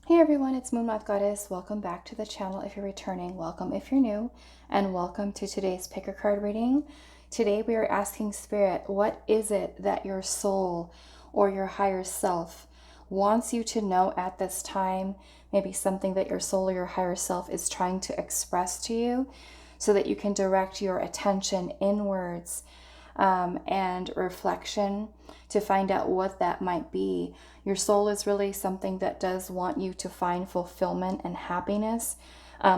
Hey everyone, it's moonmothgoddess. Welcome back to the channel if you're returning. Welcome if you're new, and welcome to today's pick a card reading. Today we are asking Spirit, what is it that your soul or your higher self wants you to know at this time? Maybe something that your soul or your higher self is trying to express to you so that you can direct your attention inwards and reflection to find out what that might be. Your soul is really something that does want you to find fulfillment and happiness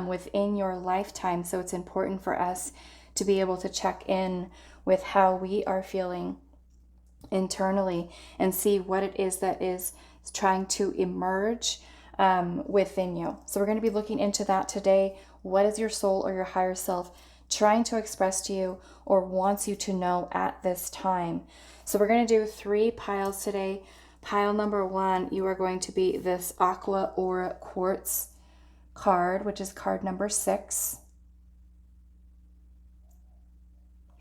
within your lifetime. So it's important for us to be able to check in with how we are feeling internally and see what it is that is trying to emerge within you. So we're going to be looking into that today. What is your soul or your higher self trying to express to you or wants you to know at this time? So we're going to do 3 piles today. Pile number 1, you are going to be this Aqua Aura Quartz card, which is card number 6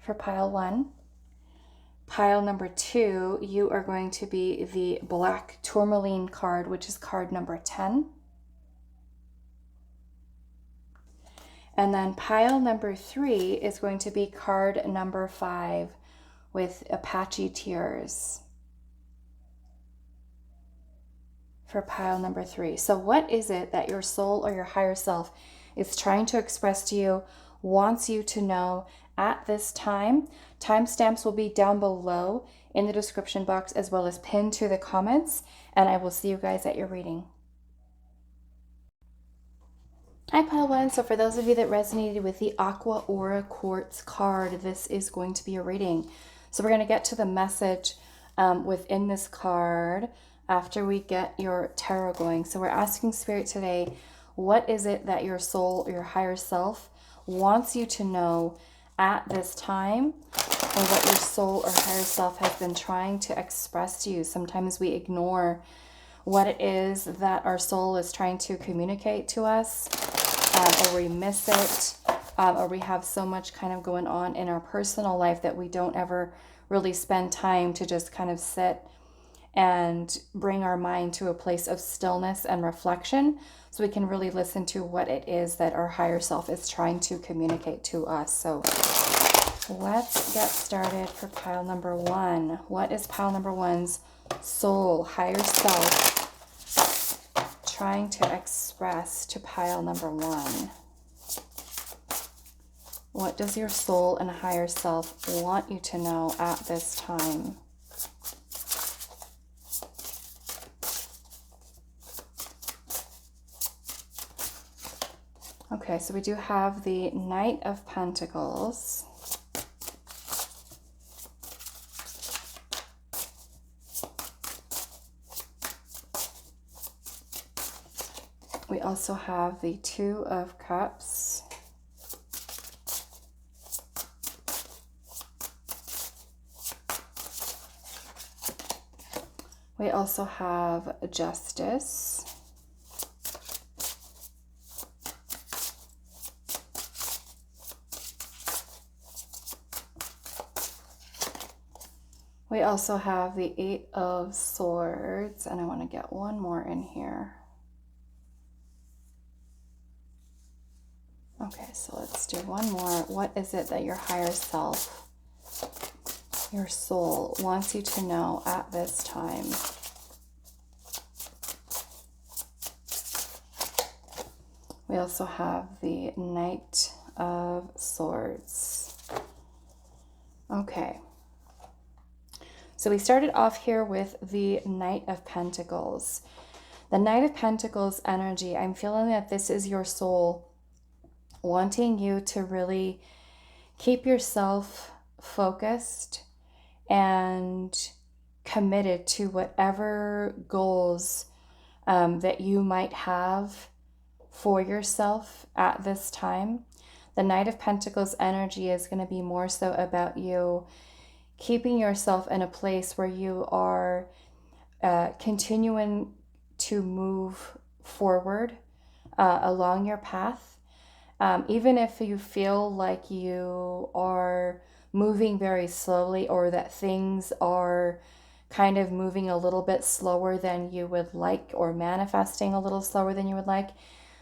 for pile 1. Pile number 2, you are going to be the Black Tourmaline card, which is card number 10. And then pile number 3 is going to be card number 5 with Apache Tears for pile number 3. So what is it that your soul or your higher self is trying to express to you, wants you to know at this time? Timestamps will be down below in the description box as well as pinned to the comments, and I will see you guys at your reading. Hi pile 1, so for those of you that resonated with the Aqua Aura Quartz card, this is going to be a reading. So we're going to get to the message within this card after we get your tarot going. So we're asking Spirit today, what is it that your soul or your higher self wants you to know at this time, and what your soul or higher self has been trying to express to you? Sometimes we ignore what it is that our soul is trying to communicate to us, or we miss it, or we have so much kind of going on in our personal life that we don't ever really spend time to just kind of sit and bring our mind to a place of stillness and reflection so we can really listen to what it is that our higher self is trying to communicate to us. So let's get started for pile number 1. What is pile number 1's soul, higher self trying to express to pile number 1? What does your soul and higher self want you to know at this time? Okay, so we do have the Knight of Pentacles. We also have the Two of Cups. We also have Justice. We also have the Eight of Swords, and I want to get one more in here. Okay, so let's do one more. What is it that your higher self, your soul, wants you to know at this time? We also have the Knight of Swords. Okay. So we started off here with the Knight of Pentacles. The Knight of Pentacles energy, I'm feeling that this is your soul wanting you to really keep yourself focused and committed to whatever goals that you might have for yourself at this time. The Knight of Pentacles energy is going to be more so about you keeping yourself in a place where you are continuing to move forward along your path. Even if you feel like you are moving very slowly or that things are kind of moving a little bit slower than you would like, or manifesting a little slower than you would like.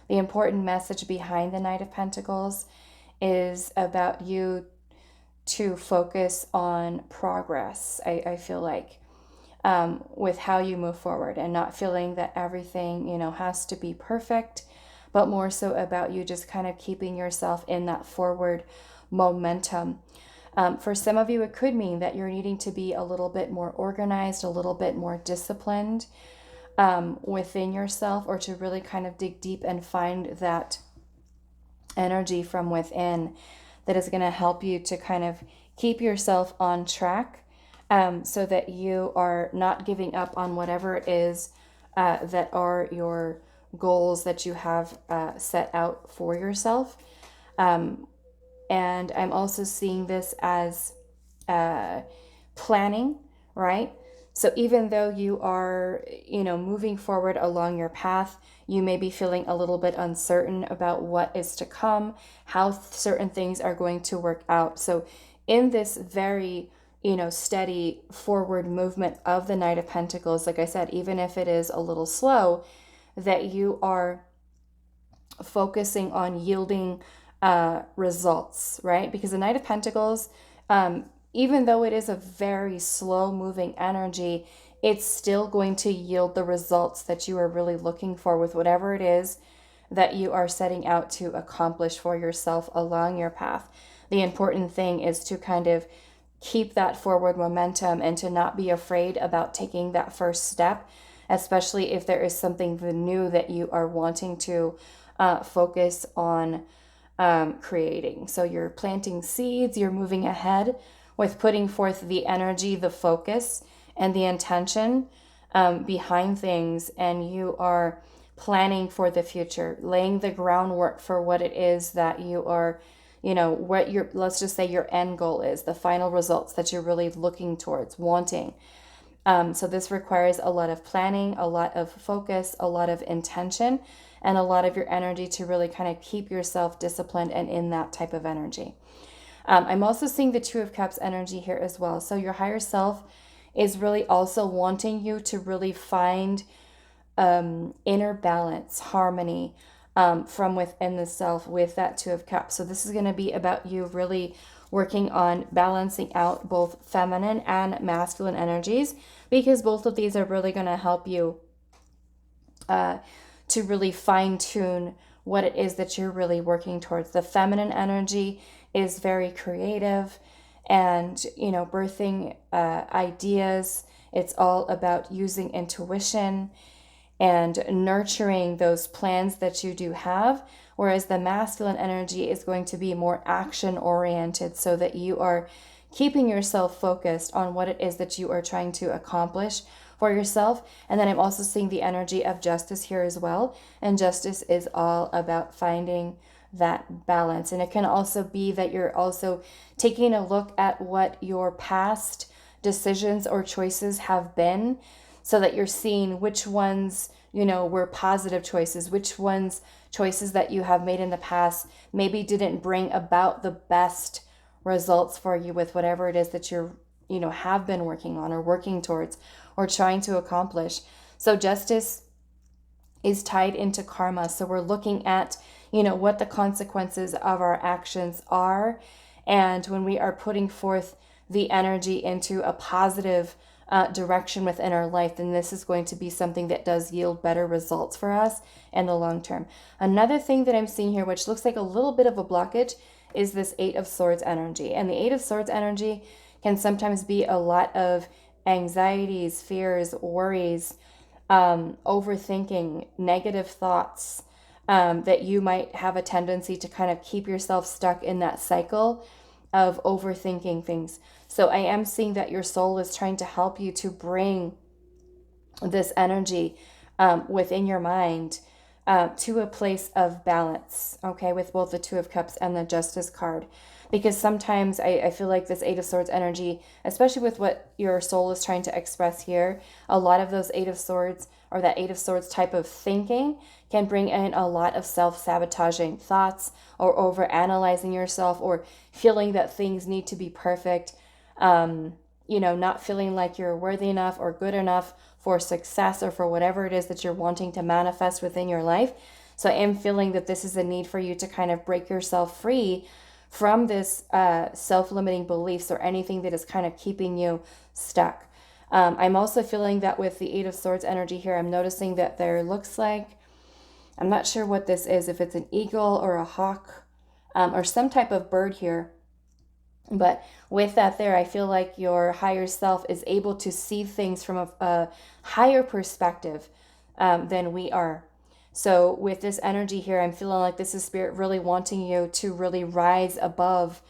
The important message behind the Knight of Pentacles is about you to focus on progress, I feel like, with how you move forward, and not feeling that everything, has to be perfect, but more so about you just kind of keeping yourself in that forward momentum. For some of you, it could mean that you're needing to be a little bit more organized, a little bit more disciplined within yourself, or to really kind of dig deep and find that energy from within that is going to help you to kind of keep yourself on track, so that you are not giving up on whatever it is that are your goals that you have set out for yourself. And I'm also seeing this as planning, right? So even though you are, moving forward along your path, you may be feeling a little bit uncertain about what is to come, how certain things are going to work out. So in this very, steady forward movement of the Knight of Pentacles, like I said, even if it is a little slow, that you are focusing on yielding results, right? Because the Knight of Pentacles, even though it is a very slow moving energy, it's still going to yield the results that you are really looking for with whatever it is that you are setting out to accomplish for yourself along your path. The important thing is to kind of keep that forward momentum and to not be afraid about taking that first step, especially if there is something new that you are wanting to focus on creating. So you're planting seeds, you're moving ahead with putting forth the energy, the focus, and the intention behind things, and you are planning for the future, laying the groundwork for what it is that you are, what your, let's just say your end goal is, the final results that you're really looking towards, wanting. So this requires a lot of planning, a lot of focus, a lot of intention, and a lot of your energy to really kind of keep yourself disciplined and in that type of energy. I'm also seeing the Two of Cups energy here as well. So your higher self is really also wanting you to really find inner balance, harmony from within the self with that Two of Cups. So this is going to be about you really working on balancing out both feminine and masculine energies, because both of these are really going to help you to really fine tune what it is that you're really working towards. The feminine energy is very creative and, birthing ideas. It's all about using intuition and nurturing those plans that you do have. Whereas the masculine energy is going to be more action oriented, so that you are keeping yourself focused on what it is that you are trying to accomplish for yourself. And then I'm also seeing the energy of justice here as well. And justice is all about finding that balance. And it can also be that you're also taking a look at what your past decisions or choices have been, so that you're seeing which ones, were positive choices, which ones choices that you have made in the past maybe didn't bring about the best results for you with whatever it is that you're, have been working on or working towards or trying to accomplish. So justice is tied into karma. So we're looking at, what the consequences of our actions are. And when we are putting forth the energy into a positive direction within our life, then this is going to be something that does yield better results for us in the long term. Another thing that I'm seeing here, which looks like a little bit of a blockage, is this Eight of Swords energy. And the Eight of Swords energy can sometimes be a lot of anxieties, fears, worries, overthinking, negative thoughts, that you might have a tendency to kind of keep yourself stuck in that cycle of overthinking things. So I am seeing that your soul is trying to help you to bring this energy within your mind to a place of balance, okay, with both the Two of Cups and the Justice card. Because sometimes I feel like this Eight of Swords energy, especially with what your soul is trying to express here, a lot of those Eight of Swords or that Eight of Swords type of thinking can bring in a lot of self-sabotaging thoughts, or over-analyzing yourself, or feeling that things need to be perfect, not feeling like you're worthy enough or good enough for success or for whatever it is that you're wanting to manifest within your life. So I am feeling that this is a need for you to kind of break yourself free from this self-limiting beliefs or anything that is kind of keeping you stuck. I'm also feeling that with the Eight of Swords energy here, I'm noticing that there looks like, I'm not sure what this is, if it's an eagle or a hawk or some type of bird here. But with that there, I feel like your higher self is able to see things from a higher perspective than we are. So with this energy here, I'm feeling like this is Spirit really wanting you to really rise above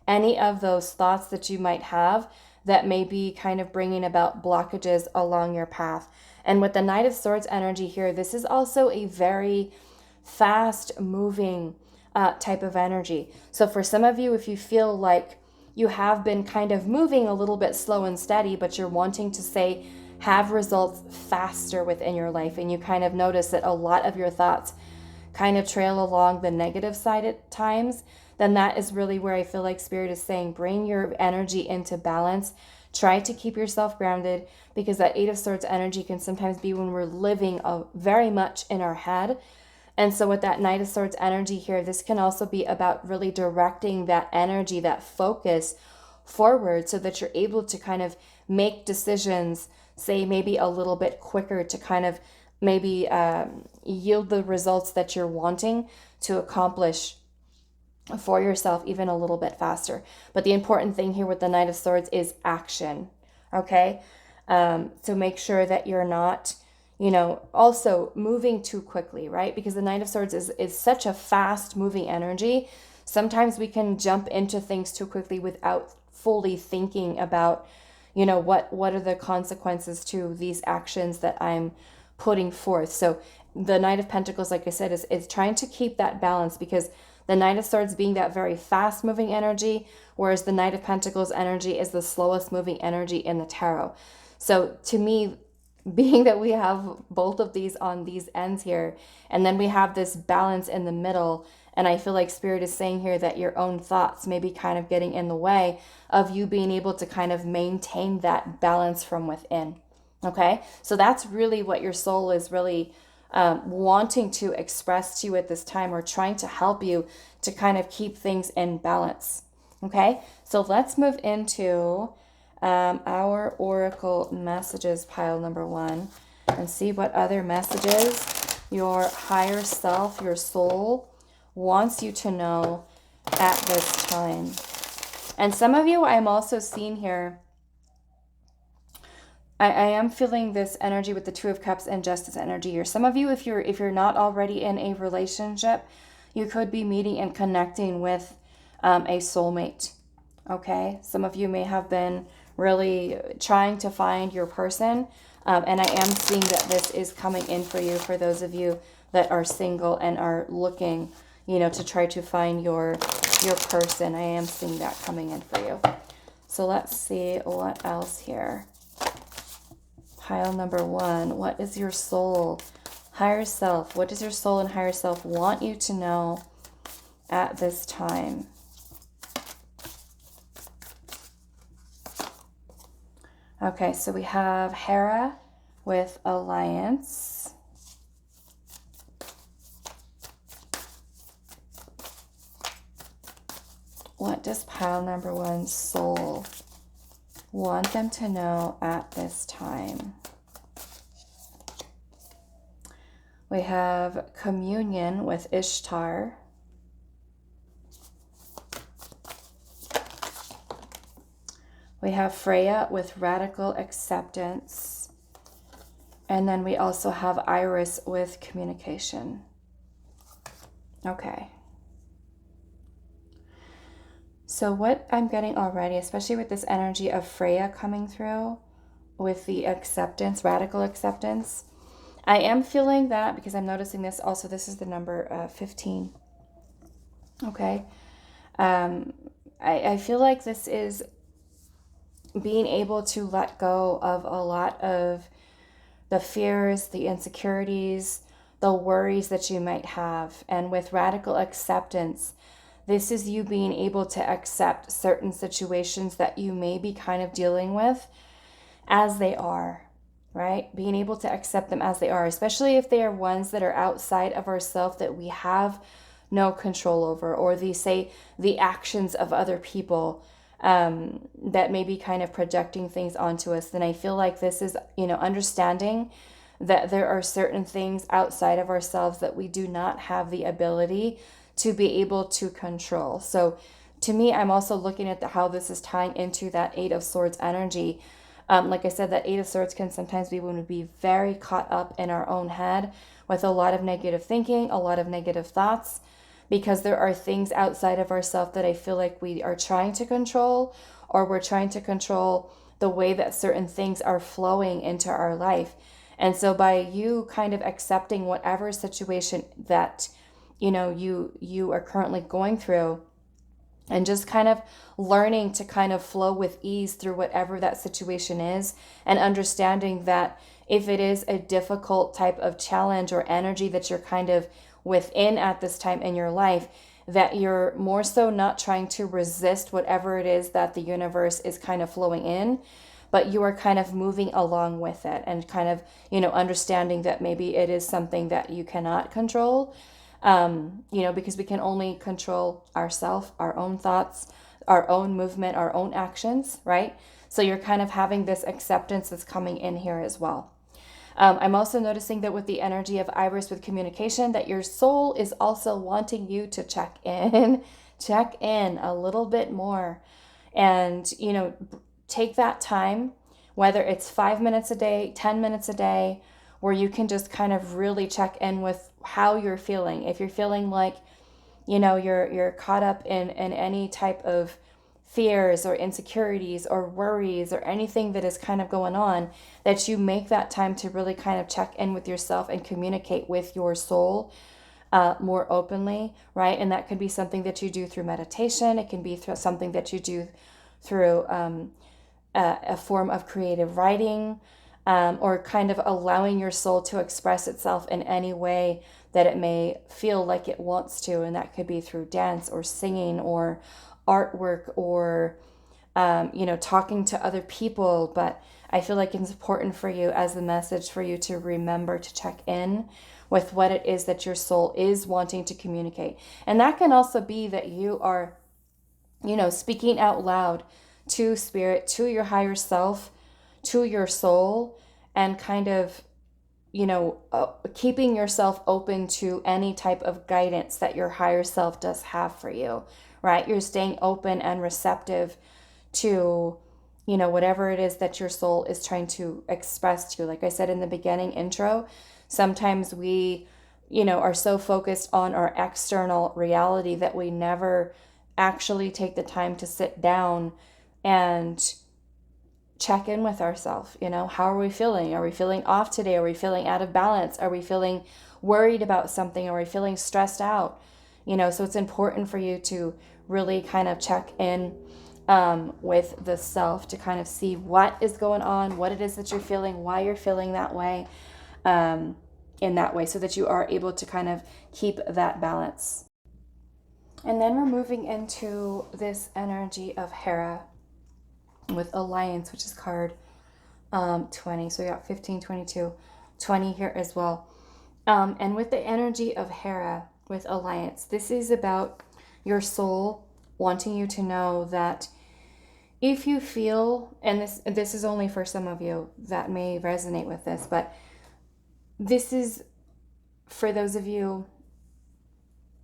any of those thoughts that you might have that may be kind of bringing about blockages along your path. And with the Knight of Swords energy here, this is also a very fast moving type of energy. So for some of you, if you feel like you have been kind of moving a little bit slow and steady, but you're wanting to say, have results faster within your life, and you kind of notice that a lot of your thoughts kind of trail along the negative side at times, then that is really where I feel like Spirit is saying, bring your energy into balance. Try to keep yourself grounded, because that Eight of Swords energy can sometimes be when we're living very much in our head. And so with that Knight of Swords energy here, this can also be about really directing that energy, that focus forward, so that you're able to kind of make decisions, say maybe a little bit quicker, to kind of maybe yield the results that you're wanting to accomplish for yourself even a little bit faster. But the important thing here with the Knight of Swords is action, okay? So make sure that you're not also moving too quickly, right? Because the Knight of Swords is such a fast moving energy. Sometimes we can jump into things too quickly without fully thinking about, what are the consequences to these actions that I'm putting forth. So the Knight of Pentacles, like I said, is trying to keep that balance, because the Knight of Swords being that very fast moving energy, whereas the Knight of Pentacles energy is the slowest moving energy in the tarot. So to me, being that we have both of these on these ends here, and then we have this balance in the middle, and I feel like Spirit is saying here that your own thoughts may be kind of getting in the way of you being able to kind of maintain that balance from within. Okay, so that's really what your soul is really wanting to express to you at this time, or trying to help you to kind of keep things in balance. Okay, so let's move into our Oracle messages pile number 1 and see what other messages your higher self, your soul, wants you to know at this time. And some of you, I'm also seeing here, I am feeling this energy with the Two of Cups and Justice energy here. Some of you, if you're not already in a relationship, you could be meeting and connecting with a soulmate. Okay, some of you may have been really trying to find your person, and I am seeing that this is coming in for you, for those of you that are single and are looking, to try to find your person. I am seeing that coming in for you. So let's see what else here. Pile number 1, what is your soul, higher self? What does your soul and higher self want you to know at this time? Okay, so we have Hera with Alliance. What does pile number 1 soul want them to know at this time? We have Communion with Ishtar. We have Freya with Radical Acceptance. And then we also have Iris with Communication. Okay. So what I'm getting already, especially with this energy of Freya coming through with the acceptance, radical acceptance, I am feeling that, because I'm noticing this also, this is the number 15. Okay. I feel like this is being able to let go of a lot of the fears, the insecurities, the worries that you might have. And with radical acceptance, this is you being able to accept certain situations that you may be kind of dealing with as they are, right? Being able to accept them as they are, especially if they are ones that are outside of ourselves that we have no control over, or the actions of other people that may be kind of projecting things onto us. Then I feel like this is, understanding that there are certain things outside of ourselves that we do not have the ability to be able to control. So to me, I'm also looking at how this is tying into that Eight of Swords energy. Like I said, that Eight of Swords can sometimes be when we be very caught up in our own head with a lot of negative thinking, a lot of negative thoughts, because there are things outside of ourselves that I feel like we are trying to control, or we're trying to control the way that certain things are flowing into our life. And so by you kind of accepting whatever situation that, you are currently going through, and just kind of learning to kind of flow with ease through whatever that situation is, and understanding that if it is a difficult type of challenge or energy that you're kind of within at this time in your life, that you're more so not trying to resist whatever it is that the universe is kind of flowing in, but you are kind of moving along with it, and kind of, understanding that maybe it is something that you cannot control, because we can only control ourselves, our own thoughts, our own movement, our own actions, right? So you're kind of having this acceptance that's coming in here as well. I'm also noticing that with the energy of Iris with communication, that your soul is also wanting you to check in a little bit more, and, take that time, whether it's 5 minutes a day, 10 minutes a day, where you can just kind of really check in with how you're feeling. If you're feeling like, you're caught up in any type of fears or insecurities or worries or anything that is kind of going on, that you make that time to really kind of check in with yourself and communicate with your soul more openly, right? And that could be something that you do through meditation. It can be something that you do through a form of creative writing, or kind of allowing your soul to express itself in any way that it may feel like it wants to. And that could be through dance or singing or artwork or, talking to other people. But I feel like it's important for you, as the message for you, to remember to check in with what it is that your soul is wanting to communicate. And that can also be that you are, speaking out loud to spirit, to your higher self, to your soul, and kind of, keeping yourself open to any type of guidance that your higher self does have for you, right? You're staying open and receptive to, whatever it is that your soul is trying to express to you. Like I said in the beginning intro, sometimes we, are so focused on our external reality that we never actually take the time to sit down and check in with ourselves. How are we feeling? Are we feeling off today? Are we feeling out of balance? Are we feeling worried about something? Are we feeling stressed out? So it's important for you to really kind of check in with the self, to kind of see what is going on, what it is that you're feeling, why you're feeling that way, in that way, so that you are able to kind of keep that balance. And then we're moving into this energy of Hera with Alliance, which is card 20. So we got 15, 22, 20 here as well. And with the energy of Hera with Alliance, this is about your soul wanting you to know that if you feel, and this is only for some of you that may resonate with this, but this is for those of you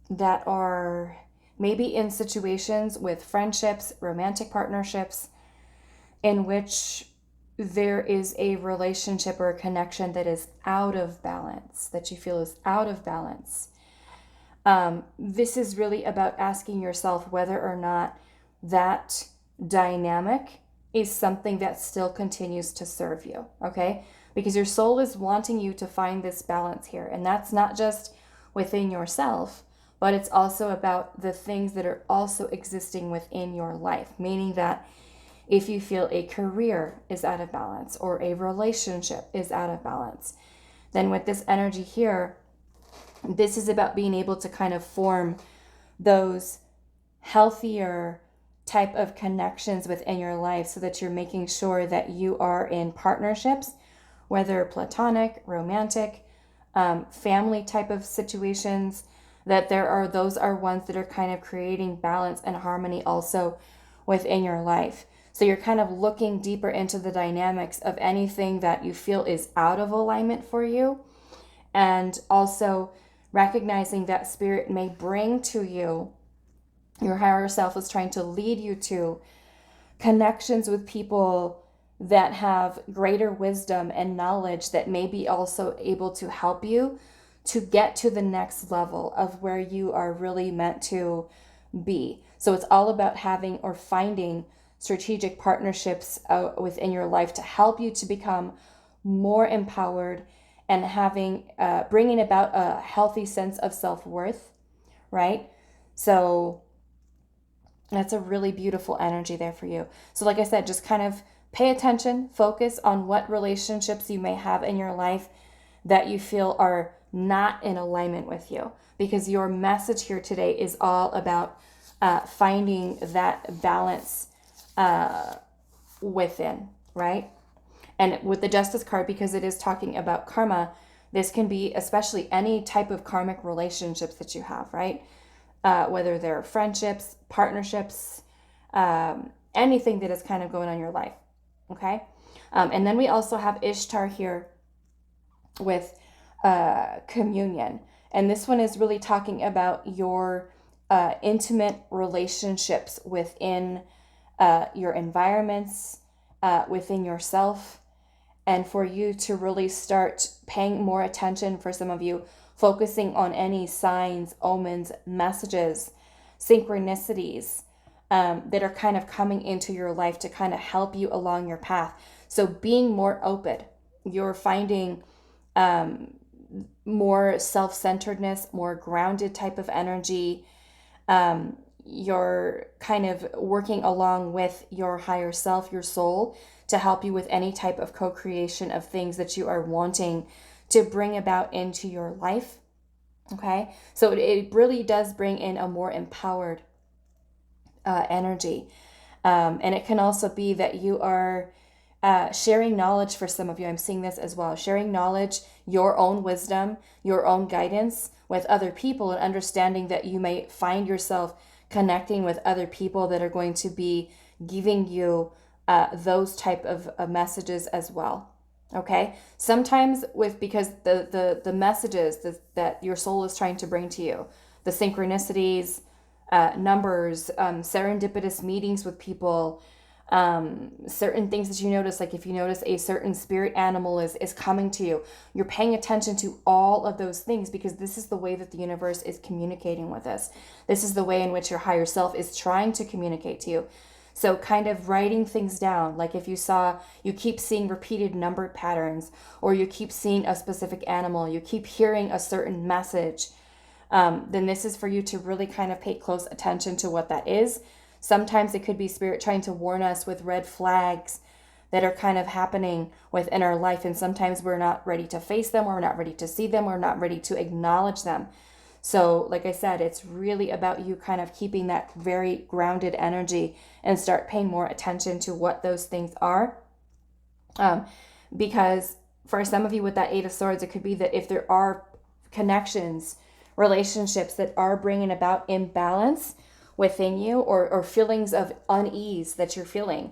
that are maybe in situations with friendships, romantic partnerships, in which there is a relationship or a connection that is out of balance, that you feel is out of balance. This is really about asking yourself whether or not that dynamic is something that still continues to serve you, okay? Because your soul is wanting you to find this balance here. And that's not just within yourself, but it's also about the things that are also existing within your life. Meaning that if you feel a career is out of balance or a relationship is out of balance, then with this energy here, this is about being able to kind of form those healthier type of connections within your life, so that you're making sure that you are in partnerships, whether platonic, romantic, family type of situations, that those are ones that are kind of creating balance and harmony also within your life. So you're kind of looking deeper into the dynamics of anything that you feel is out of alignment for you, and also recognizing that spirit may bring to you, your higher self is trying to lead you to connections with people that have greater wisdom and knowledge, that may be also able to help you to get to the next level of where you are really meant to be. So it's all about having or finding strategic partnerships within your life to help you to become more empowered and having bringing about a healthy sense of self-worth, right? So that's a really beautiful energy there for you. So like I said, just kind of pay attention, focus on what relationships you may have in your life that you feel are not in alignment with you, because your message here today is all about finding that balance within, right? And with the Justice card, because it is talking about karma, this can be especially any type of karmic relationships that you have, right? Whether they're friendships, partnerships, anything that is kind of going on in your life, okay? And then we also have Ishtar here with communion. And this one is really talking about your intimate relationships within your environments, within yourself, and for you to really start paying more attention, for some of you, focusing on any signs, omens, messages, synchronicities that are kind of coming into your life to kind of help you along your path. So being more open, you're finding more self-centeredness, more grounded type of energy. You're kind of working along with your higher self, your soul, to help you with any type of co-creation of things that you are wanting to bring about into your life. Okay, so it really does bring in a more empowered energy. And it can also be that you are sharing knowledge. For some of you, I'm seeing this as well, sharing knowledge, your own wisdom, your own guidance with other people, and understanding that you may find yourself connecting with other people that are going to be giving you those type of messages as well. Okay, sometimes because the messages that your soul is trying to bring to you, the synchronicities, numbers, serendipitous meetings with people, certain things that you notice, like if you notice a certain spirit animal is coming to you, you're paying attention to all of those things, because this is the way that the universe is communicating with us. This is the way in which your higher self is trying to communicate to you. So kind of writing things down, like if you keep seeing repeated numbered patterns, or you keep seeing a specific animal, you keep hearing a certain message, then this is for you to really kind of pay close attention to what that is. Sometimes it could be spirit trying to warn us with red flags that are kind of happening within our life. And sometimes we're not ready to face them, or we're not ready to see them, or we're not ready to acknowledge them. So like I said, it's really about you kind of keeping that very grounded energy and start paying more attention to what those things are. Because for some of you with that Eight of Swords, it could be that if there are connections, relationships that are bringing about imbalance within you, or feelings of unease that you're feeling,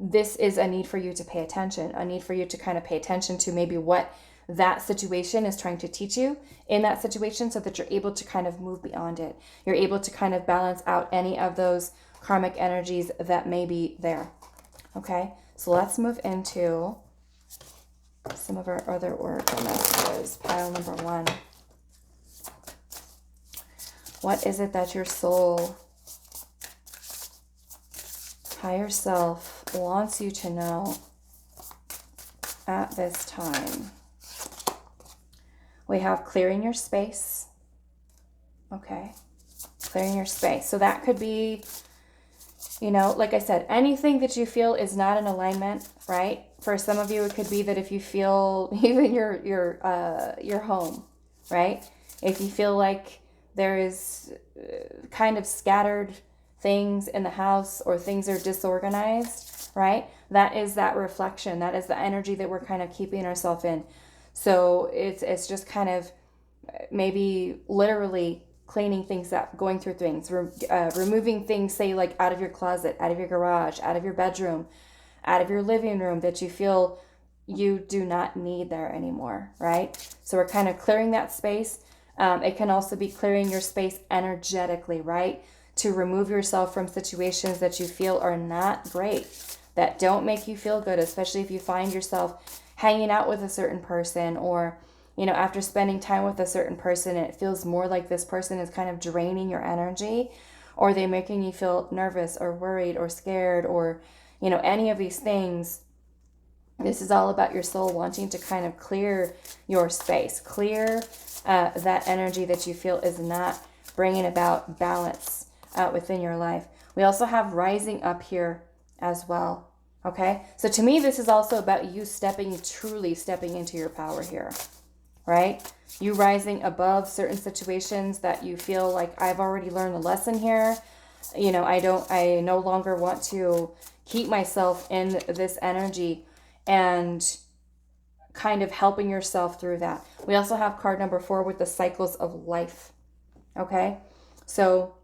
this is a need for you to pay attention, a need for you to kind of pay attention to maybe what that situation is trying to teach you in that situation, so that you're able to kind of move beyond it. You're able to kind of balance out any of those karmic energies that may be there. Okay, so let's move into some of our other oracle messages. Pile number 1. What is it that your soul, higher self, wants you to know at this time? We have clearing your space. Okay, clearing your space. So that could be, like I said, anything that you feel is not in alignment, right? For some of you, it could be that if you feel even your home, right? If you feel like there is kind of scattered things in the house, or things are disorganized, right? That is that reflection. That is the energy that we're kind of keeping ourselves in. So it's just kind of maybe literally cleaning things up, going through things, removing things, say like out of your closet, out of your garage, out of your bedroom, out of your living room that you feel you do not need there anymore, right? So we're kind of clearing that space. It can also be clearing your space energetically, right? To remove yourself from situations that you feel are not great, that don't make you feel good, especially if you find yourself hanging out with a certain person, or, you know, after spending time with a certain person, it feels more like this person is kind of draining your energy, or they're making you feel nervous or worried or scared, or, you know, any of these things. This is all about your soul wanting to kind of clear your space, clear that energy that you feel is not bringing about balance within your life. We also have rising up here as well. Okay, so to me, this is also about you truly stepping into your power here, right? You rising above certain situations that you feel like, I've already learned a lesson here. You know, I no longer want to keep myself in this energy, and kind of helping yourself through that. We also have card number 4 with the cycles of life. Okay, so,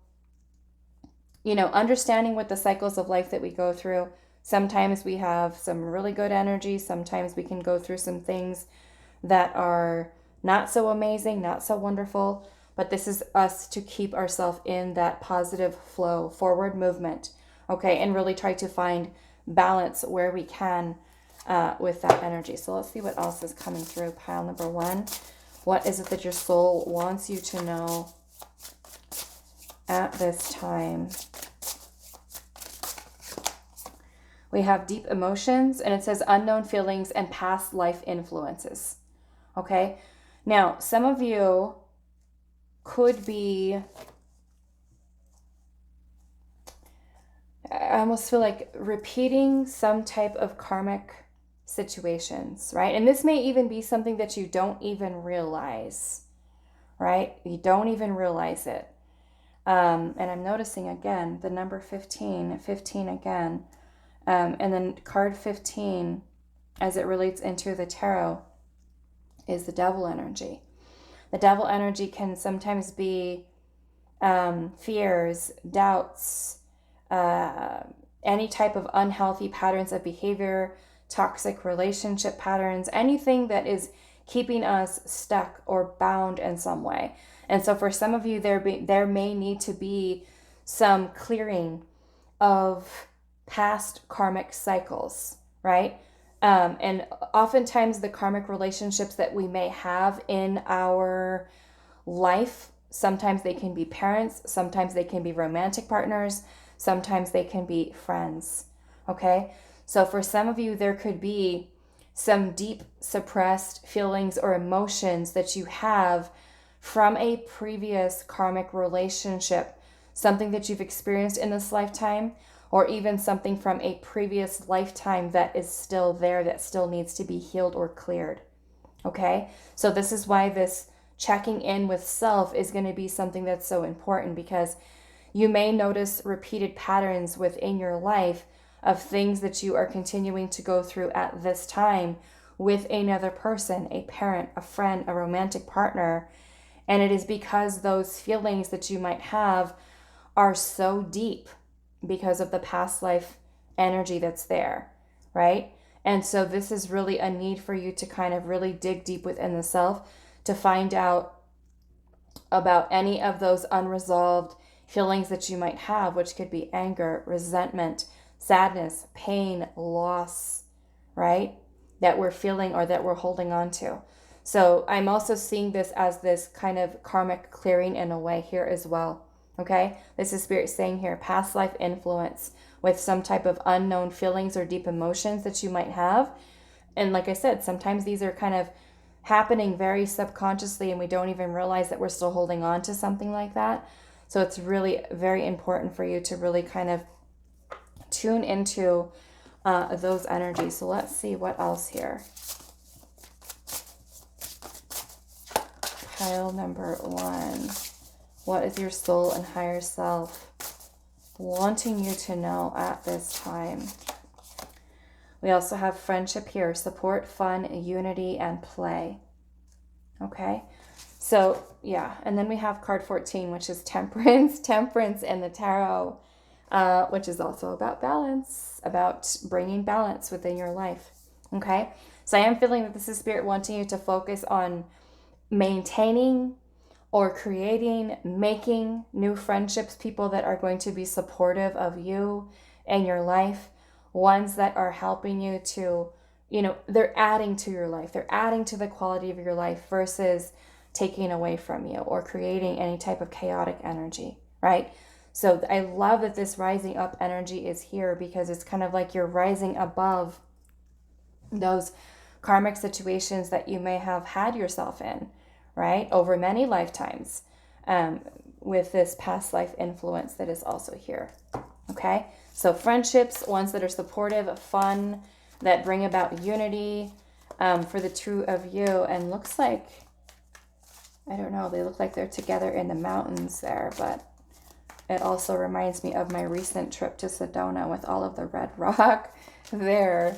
you know, understanding what the cycles of life that we go through. Sometimes we have some really good energy. Sometimes we can go through some things that are not so amazing, not so wonderful. But this is us to keep ourselves in that positive flow, forward movement. Okay, and really try to find balance where we can with that energy. So let's see what else is coming through. Pile number 1. What is it that your soul wants you to know at this time? We have deep emotions, and it says unknown feelings and past life influences. Okay, now some of you could be, I almost feel like repeating some type of karmic situations, right? And this may even be something that you don't even realize, right? You don't even realize it. And I'm noticing again the number 15 again. And then card 15, as it relates into the tarot, is the devil energy. The devil energy can sometimes be fears, doubts, any type of unhealthy patterns of behavior, toxic relationship patterns, anything that is keeping us stuck or bound in some way. And so for some of you, there may need to be some clearing of past karmic cycles, right? And oftentimes the karmic relationships that we may have in our life, sometimes they can be parents, sometimes they can be romantic partners, sometimes they can be friends, okay? So for some of you, there could be some deep suppressed feelings or emotions that you have from a previous karmic relationship, something that you've experienced in this lifetime, or even something from a previous lifetime that is still there, that still needs to be healed or cleared. Okay? So this is why this checking in with self is going to be something that's so important, because you may notice repeated patterns within your life of things that you are continuing to go through at this time with another person, a parent, a friend, a romantic partner. And it is because those feelings that you might have are so deep because of the past life energy that's there, right? And so this is really a need for you to kind of really dig deep within the self to find out about any of those unresolved feelings that you might have, which could be anger, resentment, sadness, pain, loss, right? That we're feeling or that we're holding on to. So I'm also seeing this as this kind of karmic clearing in a way here as well. Okay, this is Spirit saying here, past life influence with some type of unknown feelings or deep emotions that you might have. And like I said, sometimes these are kind of happening very subconsciously and we don't even realize that we're still holding on to something like that. So it's really very important for you to really kind of tune into those energies. So let's see what else here. Pile number 1. What is your soul and higher self wanting you to know at this time? We also have friendship here, support, fun, unity, and play. Okay, so yeah, and then we have card 14, which is temperance, temperance in the tarot, which is also about balance, about bringing balance within your life. Okay, so I am feeling that this is Spirit wanting you to focus on maintaining or creating, making new friendships, people that are going to be supportive of you and your life, ones that are helping you to, they're adding to your life. They're adding to the quality of your life versus taking away from you or creating any type of chaotic energy, right? So I love that this rising up energy is here because it's kind of like you're rising above those karmic situations that you may have had yourself in, right? Over many lifetimes, with this past life influence that is also here. Okay, so friendships, ones that are supportive, fun, that bring about unity, for the two of you. And looks like, I don't know, they look like they're together in the mountains there, but it also reminds me of my recent trip to Sedona with all of the red rock there,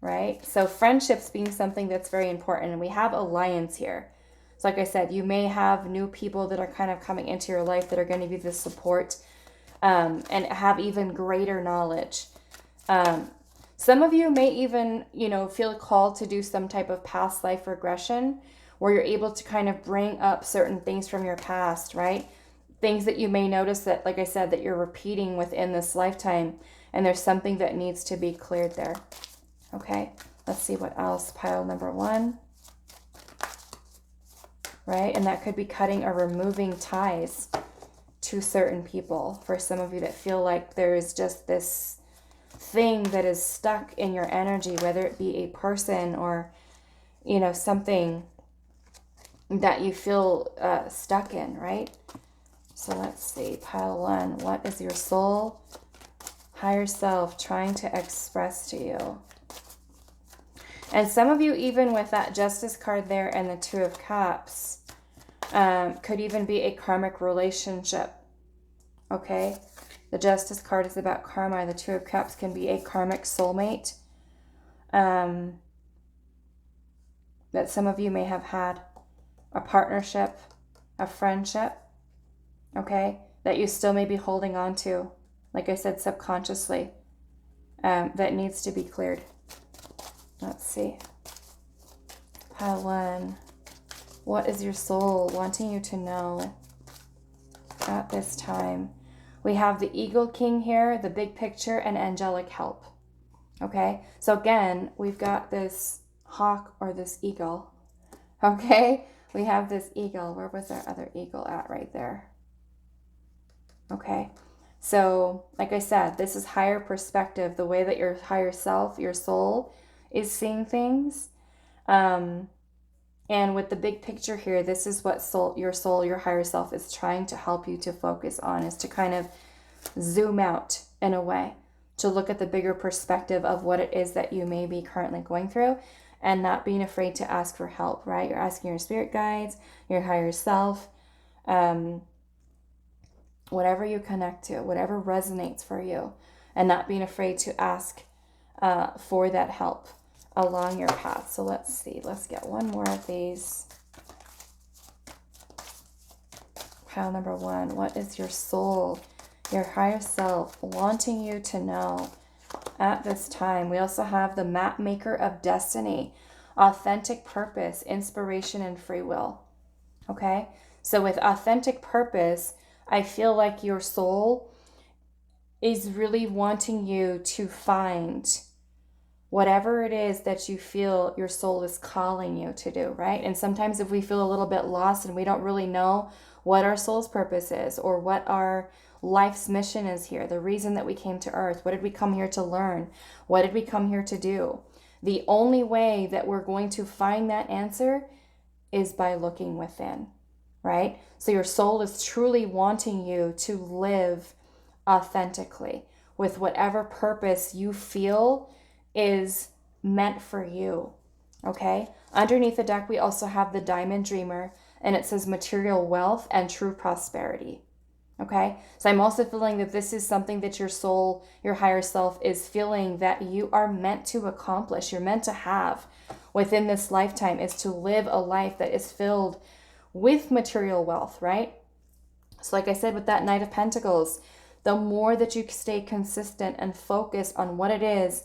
right? So friendships being something that's very important. And we have alliance here. So like I said, you may have new people that are kind of coming into your life that are going to be the support, and have even greater knowledge. Some of you may even, feel called to do some type of past life regression where you're able to kind of bring up certain things from your past, right? Things that you may notice that, like I said, that you're repeating within this lifetime, and there's something that needs to be cleared there. Okay, let's see what else. Pile number 1. Right, and that could be cutting or removing ties to certain people. For some of you that feel like there is just this thing that is stuck in your energy, whether it be a person or, something that you feel stuck in, right? So let's see, pile 1. What is your soul, higher self trying to express to you? And some of you, even with that Justice card there and the 2 of Cups, could even be a karmic relationship. Okay, the Justice card is about karma. The 2 of Cups can be a karmic soulmate, that some of you may have had, a partnership, a friendship, okay, that you still may be holding on to, like I said, subconsciously, that needs to be cleared. Let's see. Pile 1. What is your soul wanting you to know at this time? We have the Eagle King here, the big picture, and angelic help. Okay, so again, we've got this hawk or this eagle. Okay, we have this eagle. Where was our other eagle at? Right there. Okay, so like I said, this is higher perspective, the way that your higher self, your soul, is seeing things. And with the big picture here, this is what your soul, your higher self is trying to help you to focus on, is to kind of zoom out in a way, to look at the bigger perspective of what it is that you may be currently going through, and not being afraid to ask for help, right? You're asking your spirit guides, your higher self, whatever you connect to, whatever resonates for you, and not being afraid to ask for that help along your path. So let's see, let's get one more of these. Pile number 1. What is your soul, your higher self, wanting you to know at this time? We also have the map maker of destiny, authentic purpose, inspiration, and free will. Okay, so with authentic purpose, I feel like your soul is really wanting you to find whatever it is that you feel your soul is calling you to do, right? And sometimes if we feel a little bit lost and we don't really know what our soul's purpose is, or what our life's mission is here, the reason that we came to earth, what did we come here to learn? What did we come here to do? The only way that we're going to find that answer is by looking within, right? So your soul is truly wanting you to live authentically with whatever purpose you feel is meant for you. Okay, underneath the deck we also have the Diamond Dreamer, and it says material wealth and true prosperity. Okay, so I'm also feeling that this is something that your soul, your higher self, is feeling that you are meant to accomplish, you're meant to have within this lifetime, is to live a life that is filled with material wealth, right? So like I said, with that Knight of Pentacles, the more that you stay consistent and focused on what it is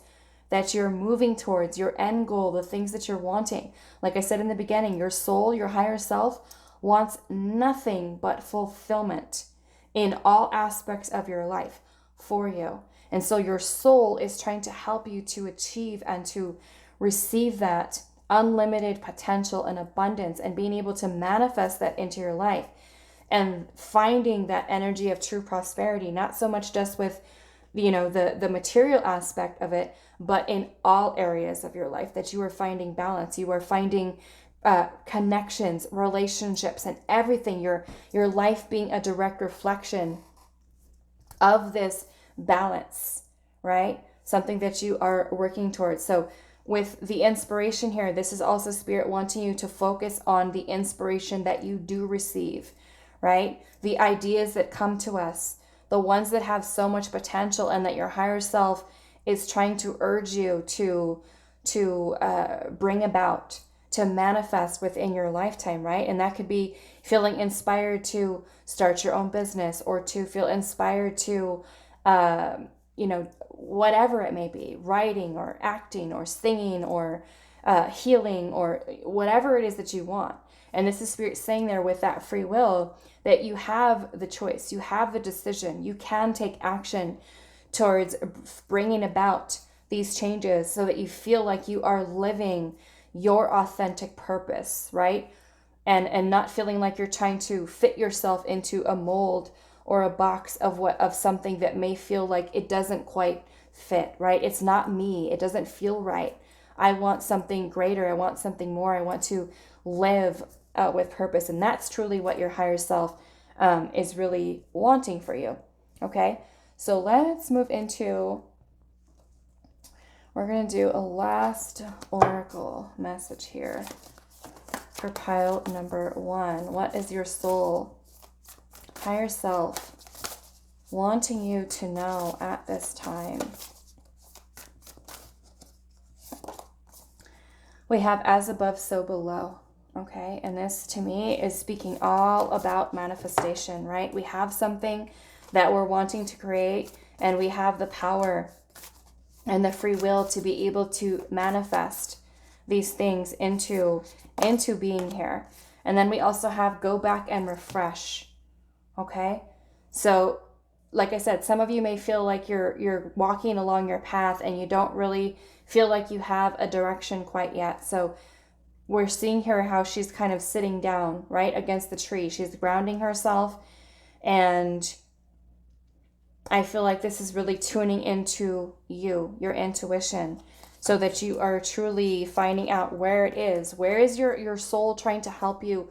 that you're moving towards, your end goal, the things that you're wanting. Like I said in the beginning, your soul, your higher self, wants nothing but fulfillment in all aspects of your life for you. And so your soul is trying to help you to achieve and to receive that unlimited potential and abundance, and being able to manifest that into your life, and finding that energy of true prosperity, not so much just with, the material aspect of it, but in all areas of your life, that you are finding balance, you are finding connections, relationships, and everything, your life being a direct reflection of this balance, right? Something that you are working towards. So with the inspiration here, this is also Spirit wanting you to focus on the inspiration that you do receive, right? The ideas that come to us, the ones that have so much potential, and that your higher self is trying to urge you to bring about, to manifest within your lifetime, right? And that could be feeling inspired to start your own business, or to feel inspired to, whatever it may be, writing or acting or singing or healing, or whatever it is that you want. And this is Spirit saying there, with that free will, that you have the choice, you have the decision, you can take action towards bringing about these changes, so that you feel like you are living your authentic purpose, right? And not feeling like you're trying to fit yourself into a mold or a box of something that may feel like it doesn't quite fit, right? It's not me. It doesn't feel right. I want something greater. I want something more. I want to live with purpose. And that's truly what your higher self is really wanting for you. Okay, so let's move into, we're going to do a last oracle message here for pile number 1. What is your soul, higher self, wanting you to know at this time? We have as above, so below. Okay, and this to me is speaking all about manifestation, right? We have something that we're wanting to create, and we have the power and the free will to be able to manifest these things into being here. And then we also have go back and refresh. Okay, so like I said, some of you may feel like you're walking along your path and you don't really feel like you have a direction quite yet. So we're seeing here how she's kind of sitting down right against the tree. She's grounding herself, and I feel like this is really tuning into you, your intuition, so that you are truly finding out where it is. Where is your soul trying to help you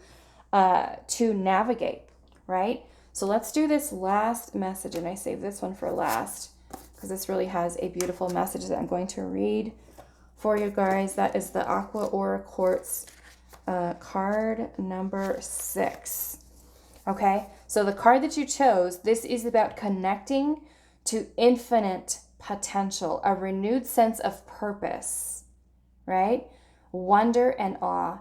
to navigate, right? So let's do this last message, and I saved this one for last because this really has a beautiful message that I'm going to read for you guys. That is the Aqua Aura Quartz card number 6. Okay, so the card that you chose, this is about connecting to infinite potential, a renewed sense of purpose, right? Wonder and awe.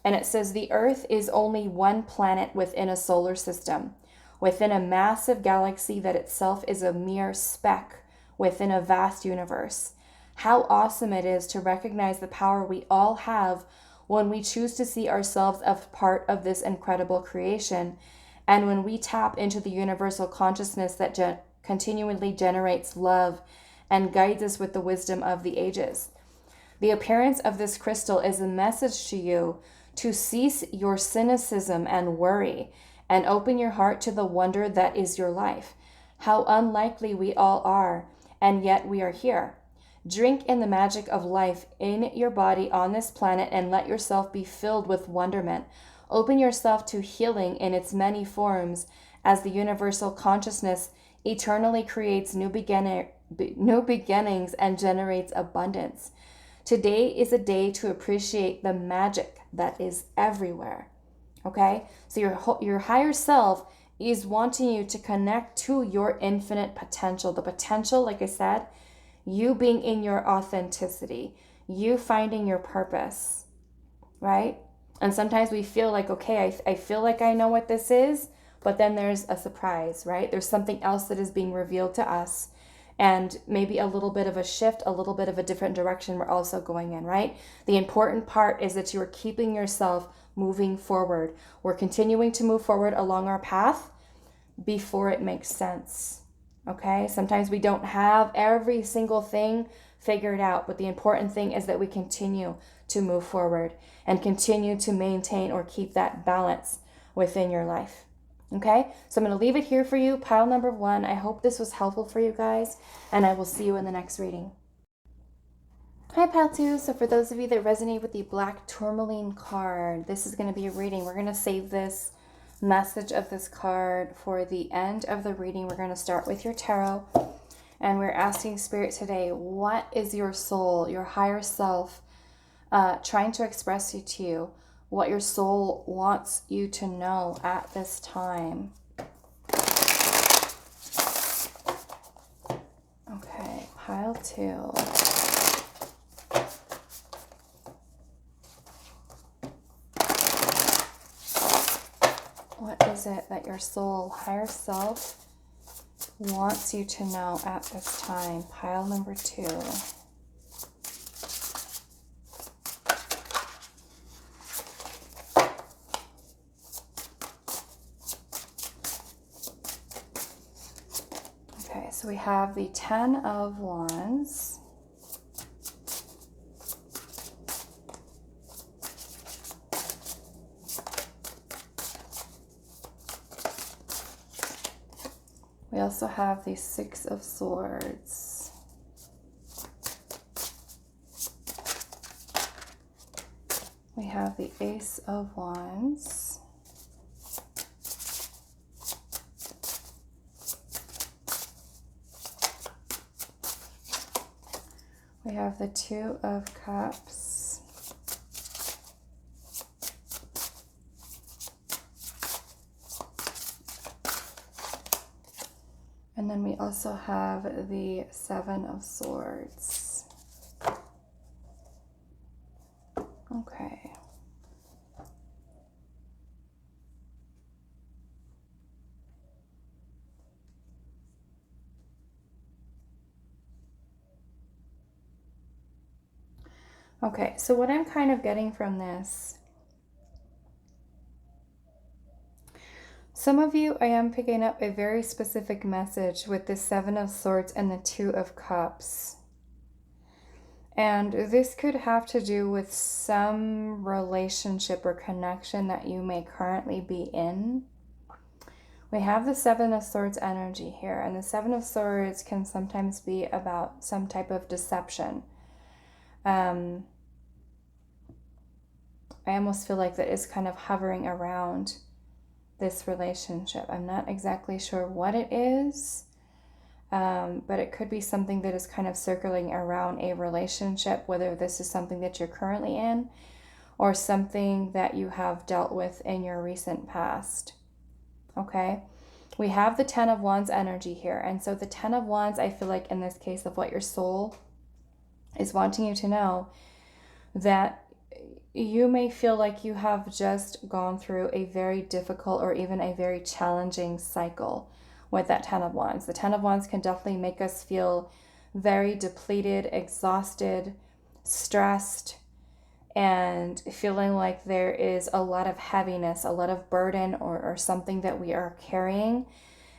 And it says the Earth is only one planet within a solar system, within a massive galaxy that itself is a mere speck within a vast universe. How awesome it is to recognize the power we all have when we choose to see ourselves as part of this incredible creation, and when we tap into the universal consciousness that continually generates love and guides us with the wisdom of the ages. The appearance of this crystal is a message to you to cease your cynicism and worry and open your heart to the wonder that is your life. How unlikely we all are, and yet we are here. Drink in the magic of life in your body on this planet and let yourself be filled with wonderment. Open yourself to healing in its many forms as the universal consciousness eternally creates new beginnings and generates abundance. Today is a day to appreciate the magic that is everywhere. Okay? So your higher self is wanting you to connect to your infinite potential. The potential, like I said, you being in your authenticity, you finding your purpose, right? And sometimes we feel like, okay, I feel like I know what this is, but then there's a surprise, right? There's something else that is being revealed to us, and maybe a little bit of a shift, a little bit of a different direction we're also going in, right? The important part is that you are keeping yourself moving forward. We're continuing to move forward along our path before it makes sense, okay? Sometimes we don't have every single thing figured out, but the important thing is that we continue to move forward and continue to maintain or keep that balance within your life. Okay, so I'm going to leave it here for you, pile number 1. I hope this was helpful for you guys, and I will see you in the next reading. Hi, pile 2. So for those of you that resonate with the black tourmaline card, this is going to be a reading. We're going to save this message of this card for the end of the reading. We're going to start with your tarot, and we're asking Spirit today, what is your soul, your higher self, trying to express to you? What your soul wants you to know at this time. Okay, pile 2. What is it that your soul, higher self, wants you to know at this time? Pile number 2. So we have the 10 of Wands. We also have the 6 of Swords. We have the Ace of Wands. We have the 2 of Cups. And then we also have the 7 of Swords. Okay. Okay, so what I'm kind of getting from this, some of you, I am picking up a very specific message with the 7 of Swords and the 2 of Cups. And this could have to do with some relationship or connection that you may currently be in. We have the 7 of Swords energy here, and the 7 of Swords can sometimes be about some type of deception. I almost feel like that is kind of hovering around this relationship. I'm not exactly sure what it is, but it could be something that is kind of circling around a relationship, whether this is something that you're currently in or something that you have dealt with in your recent past. Okay, we have the 10 of Wands energy here. And so the 10 of Wands, I feel like in this case of what your soul is wanting you to know, that you may feel like you have just gone through a very difficult or even a very challenging cycle with that 10 of Wands. The 10 of Wands can definitely make us feel very depleted, exhausted, stressed, and feeling like there is a lot of heaviness, a lot of burden or something that we are carrying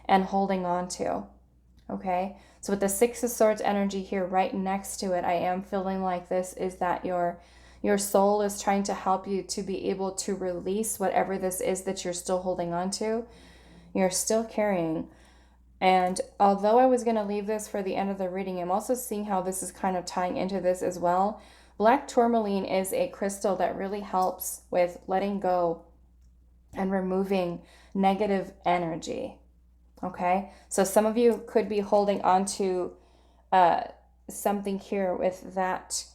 and holding on to. Okay, so with the 6 of Swords energy here right next to it, I am feeling like this is that your soul is trying to help you to be able to release whatever this is that you're still holding on to, you're still carrying. And although I was going to leave this for the end of the reading, I'm also seeing how this is kind of tying into this as well. Black tourmaline is a crystal that really helps with letting go and removing negative energy. Okay, so some of you could be holding on to something here with that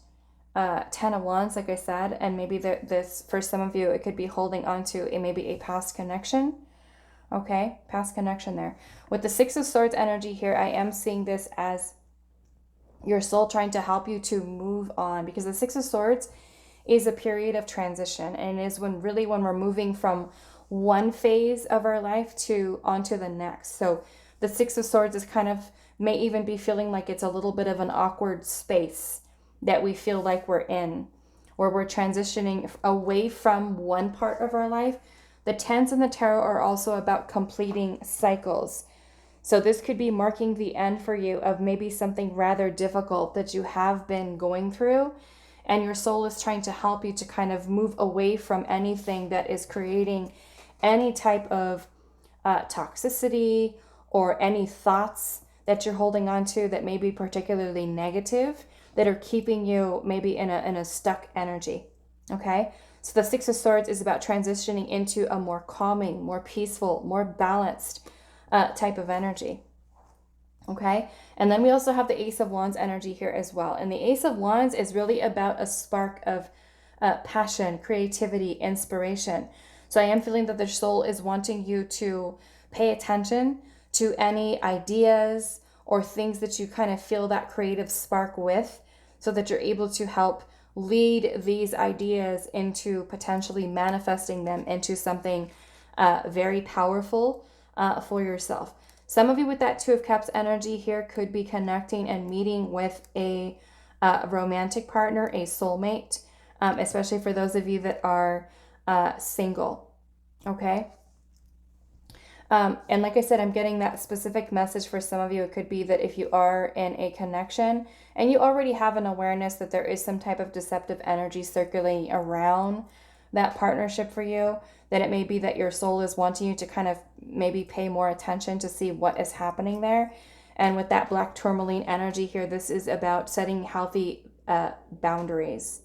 Ten of Wands, like I said, and maybe this, for some of you, it could be holding on to maybe a past connection. Okay, past connection there. With the Six of Swords energy here, I am seeing this as your soul trying to help you to move on, because the Six of Swords is a period of transition, and it is when we're moving from one phase of our life to onto the next. So the Six of Swords is kind of, may even be feeling like it's a little bit of an awkward space that we feel like we're in, where we're transitioning away from one part of our life. The Tens in the tarot are also about completing cycles. So this could be marking the end for you of maybe something rather difficult that you have been going through, and your soul is trying to help you to kind of move away from anything that is creating any type of toxicity, or any thoughts that you're holding on to that may be particularly negative, that are keeping you maybe in a stuck energy. Okay, so the Six of Swords is about transitioning into a more calming, more peaceful, more balanced type of energy. Okay, and then we also have the Ace of Wands energy here as well. And the Ace of Wands is really about a spark of passion, creativity, inspiration. So I am feeling that the soul is wanting you to pay attention to any ideas or things that you kind of feel that creative spark with, so that you're able to help lead these ideas into potentially manifesting them into something very powerful for yourself. Some of you with that Two of Cups energy here could be connecting and meeting with a romantic partner, a soulmate, especially for those of you that are single. Okay. And like I said, I'm getting that specific message for some of you. It could be that if you are in a connection and you already have an awareness that there is some type of deceptive energy circulating around that partnership for you, then it may be that your soul is wanting you to kind of maybe pay more attention to see what is happening there. And with that black tourmaline energy here, this is about setting healthy boundaries,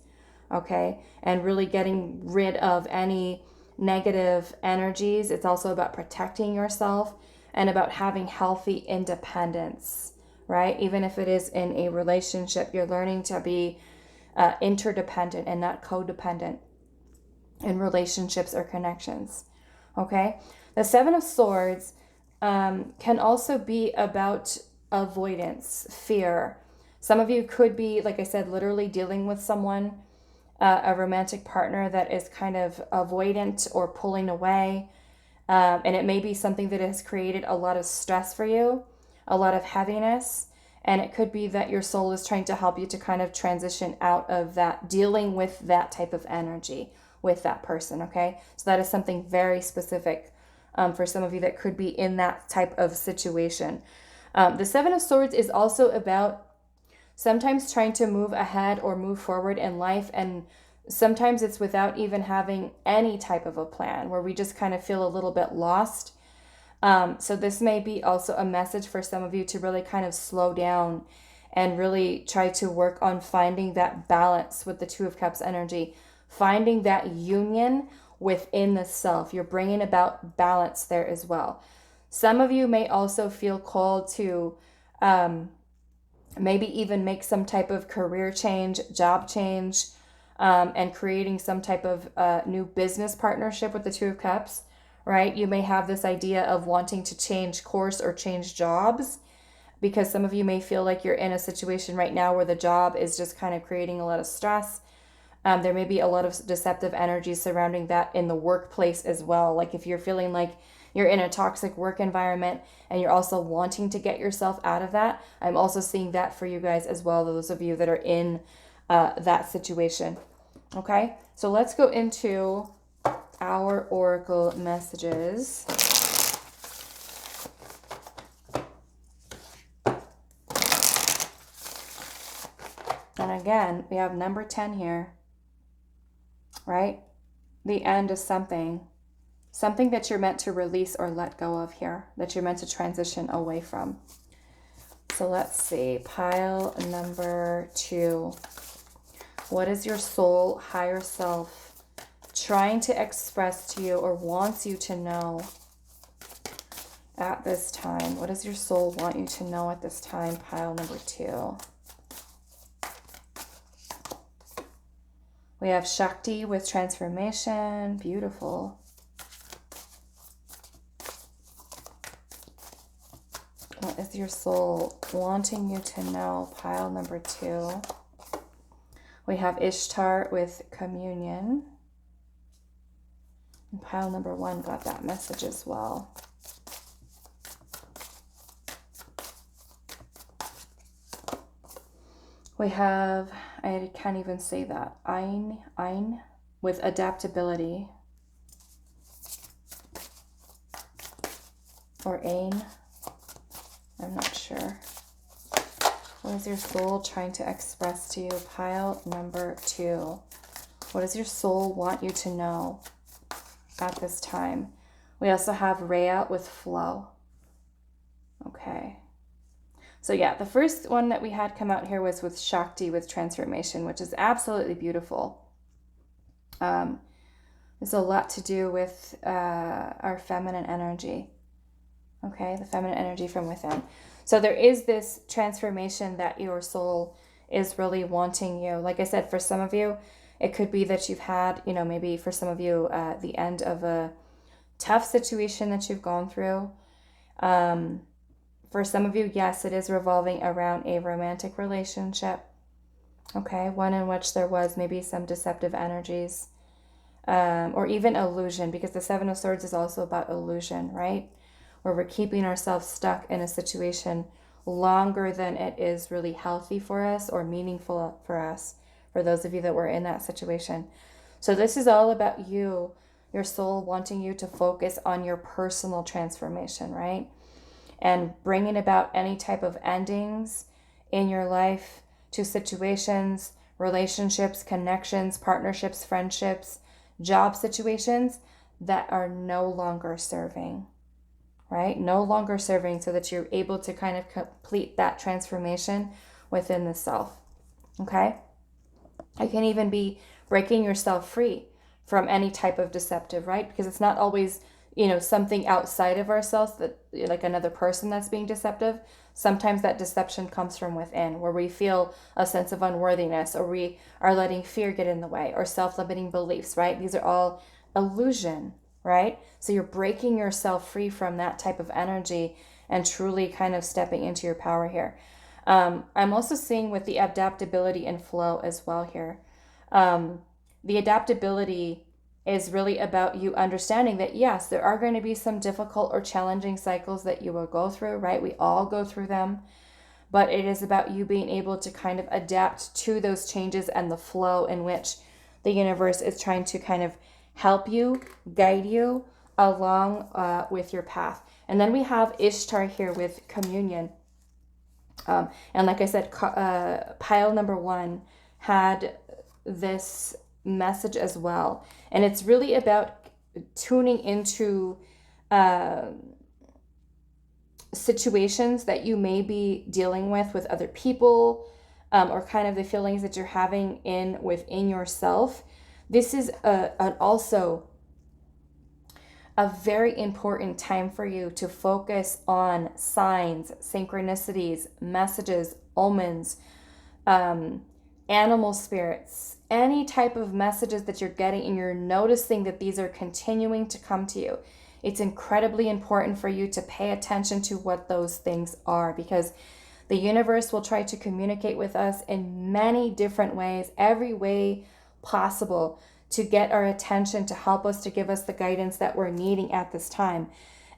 okay? And really getting rid of any negative energies. It's also about protecting yourself and about having healthy independence, right? Even if it is in a relationship, you're learning to be interdependent and not codependent in relationships or connections, okay? The Seven of Swords can also be about avoidance, fear. Some of you could be, like I said, literally dealing with someone, a romantic partner that is kind of avoidant or pulling away. And it may be something that has created a lot of stress for you, a lot of heaviness. And it could be that your soul is trying to help you to kind of transition out of that, dealing with that type of energy with that person, okay? So that is something very specific for some of you that could be in that type of situation. The Seven of Swords is also about sometimes trying to move ahead or move forward in life, and sometimes it's without even having any type of a plan, where we just kind of feel a little bit lost. So this may be also a message for some of you to really kind of slow down and really try to work on finding that balance with the Two of Cups energy, finding that union within the self. You're bringing about balance there as well. Some of you may also feel called to maybe even make some type of career change, job change, and creating some type of new business partnership with the Two of Cups, right? You may have this idea of wanting to change course or change jobs, because some of you may feel like you're in a situation right now where the job is just kind of creating a lot of stress. There may be a lot of deceptive energy surrounding that in the workplace as well. Like if you're feeling like you're in a toxic work environment and you're also wanting to get yourself out of that, I'm also seeing that for you guys as well, those of you that are in that situation. Okay, so let's go into our oracle messages. And again, we have number 10 here, right? The end of something that you're meant to release or let go of here, that you're meant to transition away from. So let's see, pile number 2. What is your soul, higher self, trying to express to you or wants you to know at this time? What does your soul want you to know at this time? Pile number 2. We have Shakti with transformation. Beautiful. What is your soul wanting you to know? Pile number 2. We have Ishtar with communion. And pile number 1 got that message as well. We have, I can't even say that, Ein with adaptability. Or Ain, I'm not sure. What is your soul trying to express to you? Pile number 2. What does your soul want you to know at this time? We also have Rhea with flow. Okay. So yeah, the first one that we had come out here was with Shakti with transformation, which is absolutely beautiful. There's a lot to do with our feminine energy. Okay, the feminine energy from within. So there is this transformation that your soul is really wanting you. Like I said, for some of you, it could be that you've had, maybe for some of you, the end of a tough situation that you've gone through. For some of you, yes, it is revolving around a romantic relationship. Okay, one in which there was maybe some deceptive energies, or even illusion, because the 7 of Swords is also about illusion, right? Where we're keeping ourselves stuck in a situation longer than it is really healthy for us or meaningful for us, for those of you that were in that situation. So this is all about you, your soul wanting you to focus on your personal transformation, right? And bringing about any type of endings in your life to situations, relationships, connections, partnerships, friendships, job situations that are no longer serving. Right? No longer serving, so that you're able to kind of complete that transformation within the self. Okay? It can even be breaking yourself free from any type of deceptive, right? Because it's not always, something outside of ourselves, that like another person that's being deceptive. Sometimes that deception comes from within, where we feel a sense of unworthiness, or we are letting fear get in the way, or self-limiting beliefs, right? These are all illusion, right? So you're breaking yourself free from that type of energy and truly kind of stepping into your power here. I'm also seeing with the adaptability and flow as well here. The adaptability is really about you understanding that, yes, there are going to be some difficult or challenging cycles that you will go through, right? We all go through them. But it is about you being able to kind of adapt to those changes and the flow in which the universe is trying to kind of help you, guide you along with your path. And then we have Ishtar here with communion. And like I said, pile number 1 had this message as well. And it's really about tuning into situations that you may be dealing with other people, or kind of the feelings that you're having within yourself. This is also a very important time for you to focus on signs, synchronicities, messages, omens, animal spirits, any type of messages that you're getting and you're noticing that these are continuing to come to you. It's incredibly important for you to pay attention to what those things are, because the universe will try to communicate with us in many different ways, every way possible, to get our attention, to help us, to give us the guidance that we're needing at this time.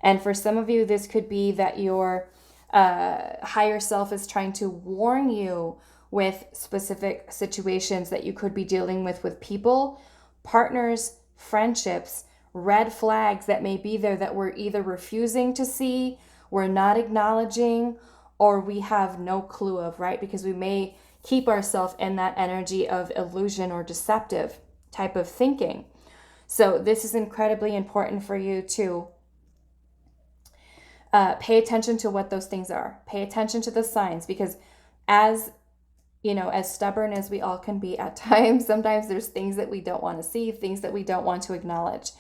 And for some of you, this could be that your higher self is trying to warn you with specific situations that you could be dealing with people, partners, friendships, red flags that may be there that we're either refusing to see, we're not acknowledging, or we have no clue of, right? Because we may keep ourselves in that energy of illusion or deceptive type of thinking. So this is incredibly important for you to pay attention to what those things are. Pay attention to the signs, because as stubborn as we all can be at times, sometimes there's things that we don't want to see, things that we don't want to acknowledge.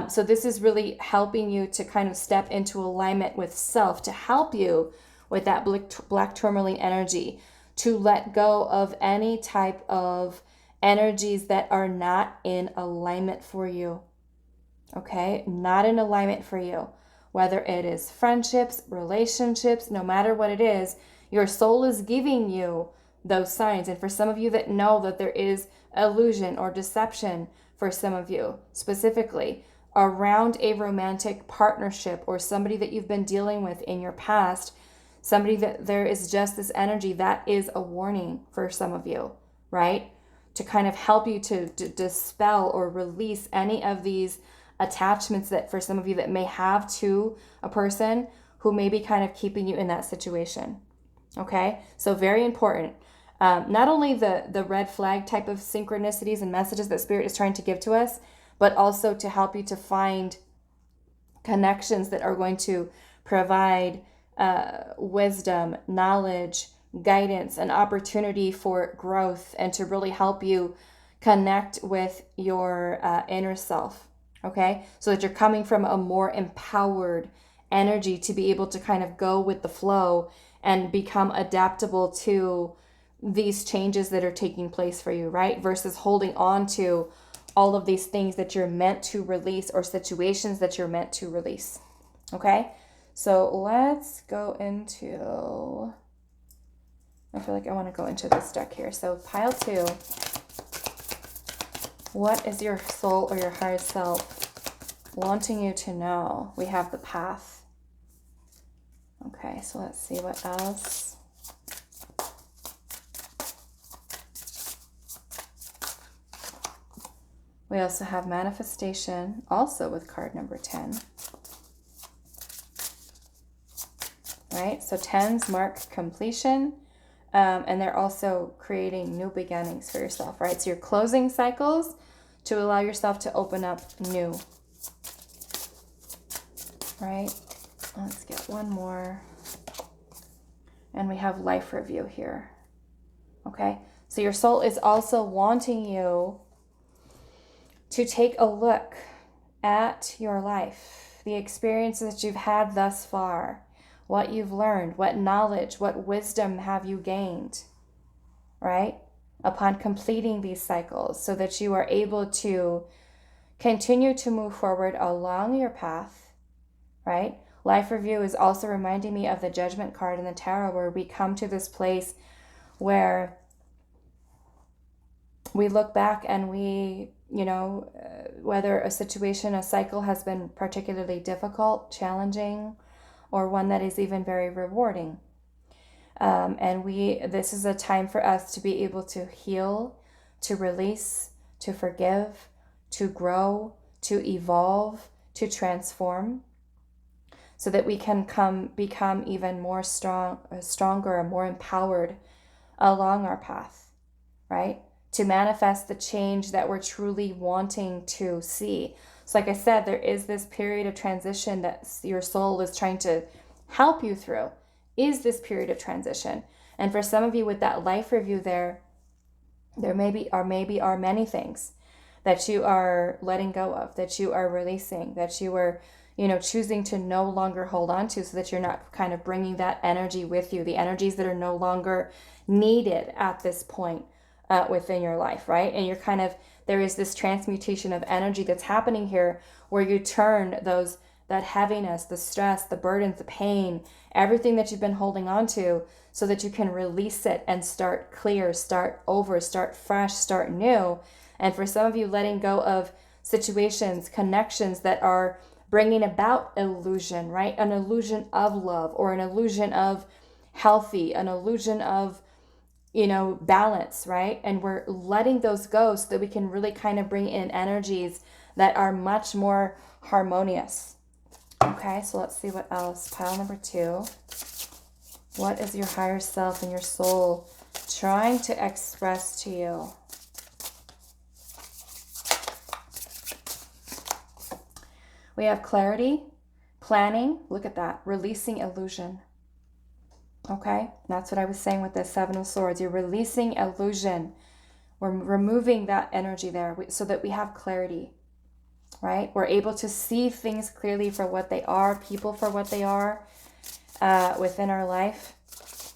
So this is really helping you to kind of step into alignment with self, to help you with that black tourmaline energy, to let go of any type of energies that are not in alignment for you. Okay? Not in alignment for you. Whether it is friendships, relationships, no matter what it is, your soul is giving you those signs. And for some of you that know that there is illusion or deception, for some of you specifically, around a romantic partnership or somebody that you've been dealing with in your past, somebody that there is just this energy, that is a warning for some of you, right? To kind of help you to dispel or release any of these attachments that for some of you that may have to a person who may be kind of keeping you in that situation. Okay, so very important. Not only the red flag type of synchronicities and messages that Spirit is trying to give to us, but also to help you to find connections that are going to provide wisdom, knowledge, guidance, and opportunity for growth, and to really help you connect with your inner self. Okay, so that you're coming from a more empowered energy to be able to kind of go with the flow and become adaptable to these changes that are taking place for you, right? Versus holding on to all of these things that you're meant to release or situations that you're meant to release. Okay, so let's go into, I feel like I want to go into this deck here. So pile 2, what is your soul or your higher self wanting you to know? We have the path. Okay, so let's see what else. We also have manifestation, also with card number 10. Right, so 10s mark completion, and they're also creating new beginnings for yourself, right? So you're closing cycles to allow yourself to open up new, right? Let's get one more. And we have life review here. Okay, so your soul is also wanting you to take a look at your life, the experiences that you've had thus far, what you've learned, what knowledge, what wisdom have you gained, right? Upon completing these cycles, so that you are able to continue to move forward along your path, right? Life review is also reminding me of the Judgment card in the tarot, where we come to this place where we look back and we, whether a situation, a cycle has been particularly difficult, challenging, or one that is even very rewarding. And this is a time for us to be able to heal, to release, to forgive, to grow, to evolve, to transform, so that we can become even more stronger and more empowered along our path, right? To manifest the change that we're truly wanting to see. So like I said, there is this period of transition that your soul is trying to help you through, is this period of transition. And for some of you with that life review there maybe are many things that you are letting go of, that you are releasing, that you are choosing to no longer hold on to, so that you're not kind of bringing that energy with you, the energies that are no longer needed at this point within your life, right? And you're there is this transmutation of energy that's happening here, where you turn that heaviness, the stress, the burdens, the pain, everything that you've been holding on to, so that you can release it and start clear, start over, start fresh, start new. And for some of you, letting go of situations, connections that are bringing about illusion, right? An illusion of love, or an illusion of healthy, an illusion of balance, right? And we're letting those go so that we can really kind of bring in energies that are much more harmonious. Okay, so let's see what else. Pile number 2. What is your higher self and your soul trying to express to you? We have clarity, planning, look at that, releasing illusion. Okay, that's what I was saying with the 7 of Swords. You're releasing illusion. We're removing that energy there so that we have clarity, right? We're able to see things clearly for what they are, people for what they are within our life,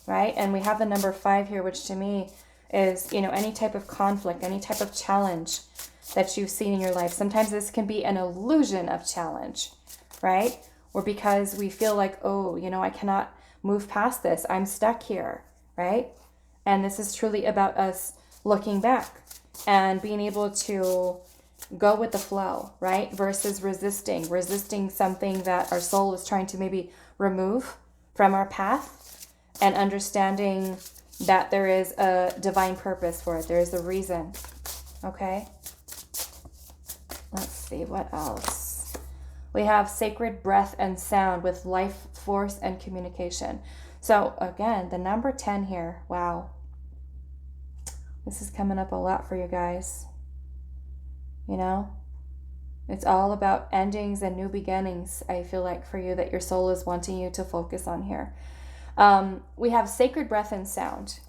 right? And we have the number 5 here, which to me is, you know, any type of conflict, any type of challenge that you've seen in your life. Sometimes this can be an illusion of challenge, right? Or because we feel like, oh, you know, I cannot move past this. I'm stuck here, right? And this is truly about us looking back and being able to go with the flow, right? Versus resisting something that our soul is trying to maybe remove from our path, and understanding that there is a divine purpose for it. There is a reason, okay? Let's see, what else? We have sacred breath and sound with life force and communication. So again, the number 10 here, wow. This is coming up a lot for you guys. You know, it's all about endings and new beginnings, I feel like, for you, that your soul is wanting you to focus on here. We have sacred breath and sound,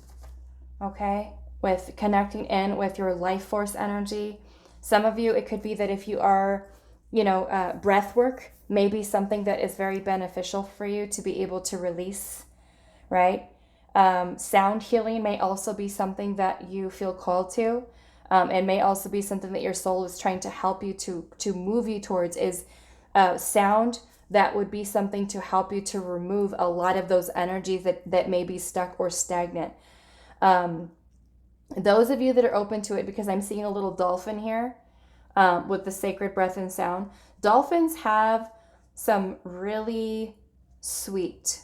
okay, with connecting in with your life force energy. Some of you, it could be that if you are, you know, breath work may be something that is very beneficial for you to be able to release, right? Sound healing may also be something that you feel called to. And may also be something that your soul is trying to help you to move you towards, is sound that would be something to help you to remove a lot of those energies that may be stuck or stagnant. Those of you that are open to it, because I'm seeing a little dolphin here with the sacred breath and sound. Dolphins have some really sweet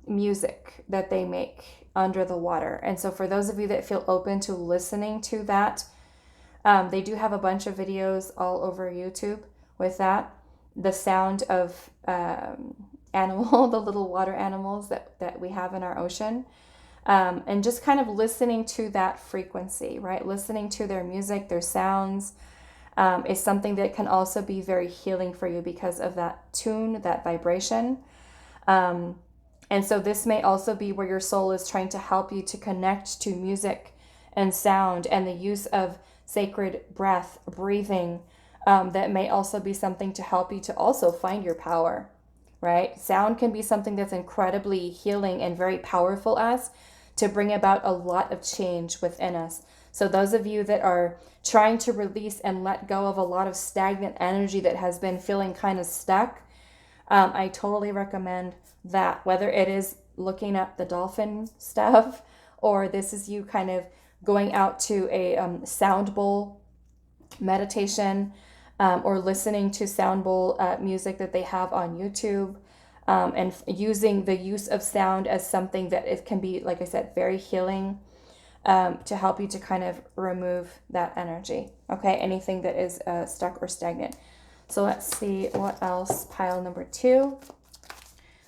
music that they make under the water. And so for those of you that feel open to listening to that, they do have a bunch of videos all over YouTube with that. The sound of animal, the little water animals that we have in our ocean. And just kind of listening to that frequency, right? Listening to their music, their sounds, is something that can also be very healing for you because of that tune, that vibration. And so this may also be where your soul is trying to help you to connect to music and sound and the use of sacred breath, breathing. That may also be something to help you to also find your power, right? Sound can be something that's incredibly healing and very powerful as to bring about a lot of change within us. So those of you that are trying to release and let go of a lot of stagnant energy that has been feeling kind of stuck, I totally recommend that, whether it is looking at the dolphin stuff, or this is you kind of going out to a sound bowl meditation, or listening to sound bowl music that they have on YouTube, and using the use of sound as something that it can be, like I said, very healing, to help you to kind of remove that energy, okay? Anything that is stuck or stagnant. So let's see what else. Pile number 2.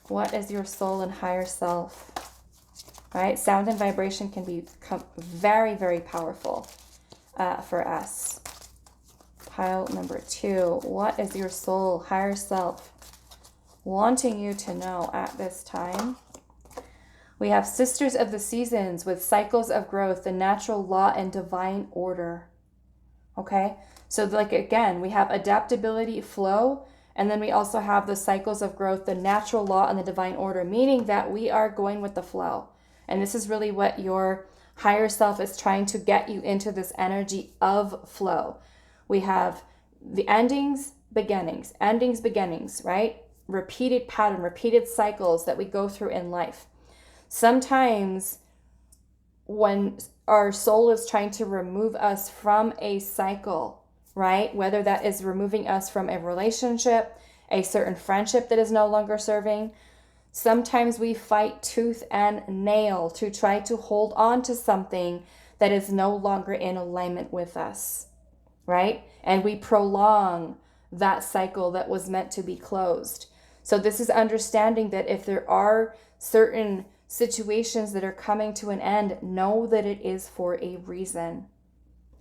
What is your soul and higher self? Right? Sound and vibration can become very, very powerful for us. Pile number 2. What is your soul, higher self, wanting you to know at this time? We have Sisters of the Seasons with cycles of growth, the natural law and divine order. Okay? So like again, we have adaptability, flow, and then we also have the cycles of growth, the natural law and the divine order, meaning that we are going with the flow. And this is really what your higher self is trying to get you into, this energy of flow. We have the endings, beginnings, right? Repeated pattern, repeated cycles that we go through in life. Sometimes when our soul is trying to remove us from a cycle, right? Whether that is removing us from a relationship, a certain friendship that is no longer serving. Sometimes we fight tooth and nail to try to hold on to something that is no longer in alignment with us, right? And we prolong that cycle that was meant to be closed. So this is understanding that if there are certain situations that are coming to an end, know that it is for a reason,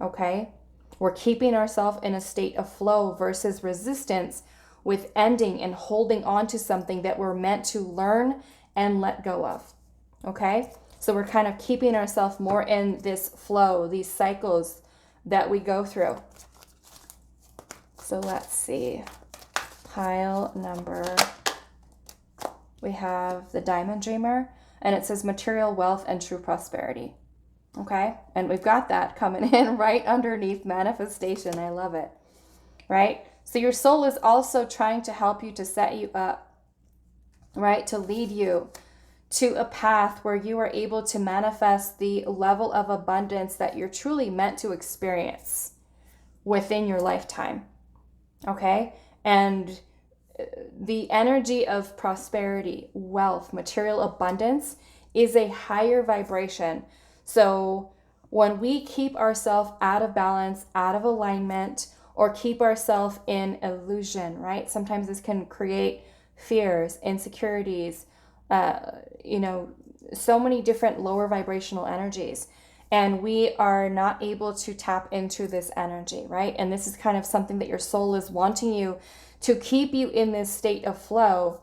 okay? We're keeping ourselves in a state of flow versus resistance with ending and holding on to something that we're meant to learn and let go of, okay? So we're kind of keeping ourselves more in this flow, these cycles that we go through. So let's see. Pile number, we have the Diamond Dreamer. And it says material wealth and true prosperity. Okay? And we've got that coming in right underneath manifestation. I love it. Right? So your soul is also trying to help you, to set you up, right? To lead you to a path where you are able to manifest the level of abundance that you're truly meant to experience within your lifetime. Okay? And the energy of prosperity, wealth, material abundance is a higher vibration. So when we keep ourselves out of balance, out of alignment, or keep ourselves in illusion, right? Sometimes this can create fears, insecurities, so many different lower vibrational energies. And we are not able to tap into this energy, right? And this is kind of something that your soul is wanting you to keep you in this state of flow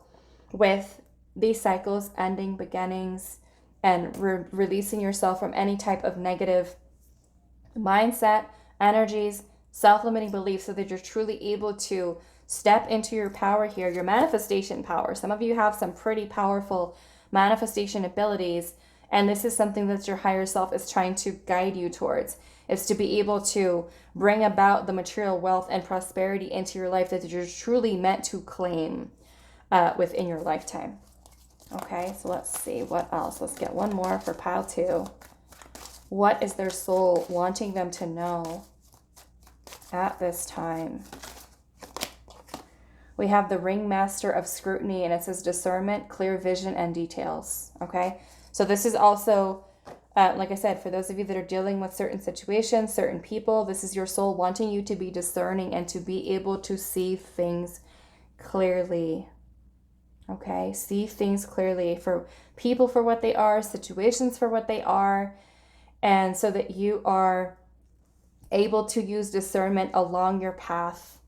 with these cycles, ending, beginnings, and releasing yourself from any type of negative mindset, energies, self-limiting beliefs, so that you're truly able to step into your power here, your manifestation power. Some of you have some pretty powerful manifestation abilities, and this is something that your higher self is trying to guide you towards, is to be able to bring about the material wealth and prosperity into your life that you're truly meant to claim within your lifetime. Okay, so let's see what else. Let's get one more for pile 2. What is their soul wanting them to know at this time? We have the Ring Master of Scrutiny, and it says discernment, clear vision, and details. Okay, so this is also, like I said, for those of you that are dealing with certain situations, certain people, this is your soul wanting you to be discerning and to be able to see things clearly. Okay, see things clearly for people for what they are, situations for what they are, and so that you are able to use discernment along your path,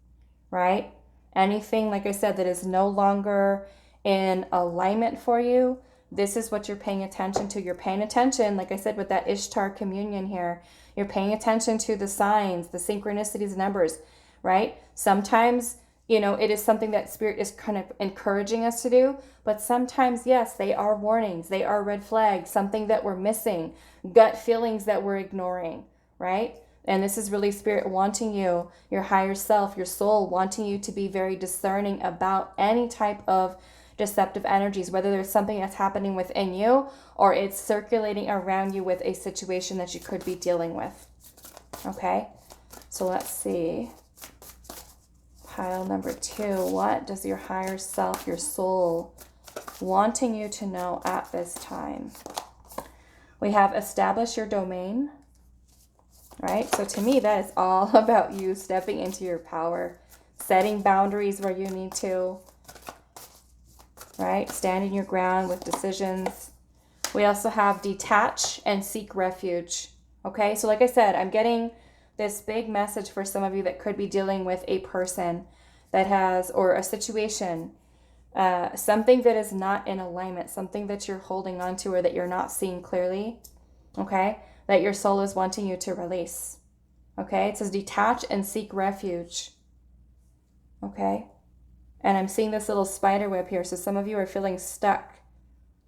right? Anything, like I said, that is no longer in alignment for you, this is what you're paying attention to. You're paying attention, like I said, with that Ishtar communion here, you're paying attention to the signs, the synchronicities, numbers, right? Sometimes, it is something that Spirit is kind of encouraging us to do, but sometimes, yes, they are warnings, they are red flags, something that we're missing, gut feelings that we're ignoring, right? And this is really Spirit wanting you, your higher self, your soul, wanting you to be very discerning about any type of deceptive energies, whether there's something that's happening within you or it's circulating around you with a situation that you could be dealing with. Okay, so let's see. Pile number 2, what does your higher self, your soul, wanting you to know at this time? We have establish your domain, right? So to me, that is all about you stepping into your power, setting boundaries where you need to, right? Standing your ground with decisions. We also have detach and seek refuge. Okay, so like I said, I'm getting this big message for some of you that could be dealing with a person that has, or a situation, something that is not in alignment, something that you're holding on to or that you're not seeing clearly, okay, that your soul is wanting you to release. Okay, it says detach and seek refuge. Okay, and I'm seeing this little spider web here, so some of you are feeling stuck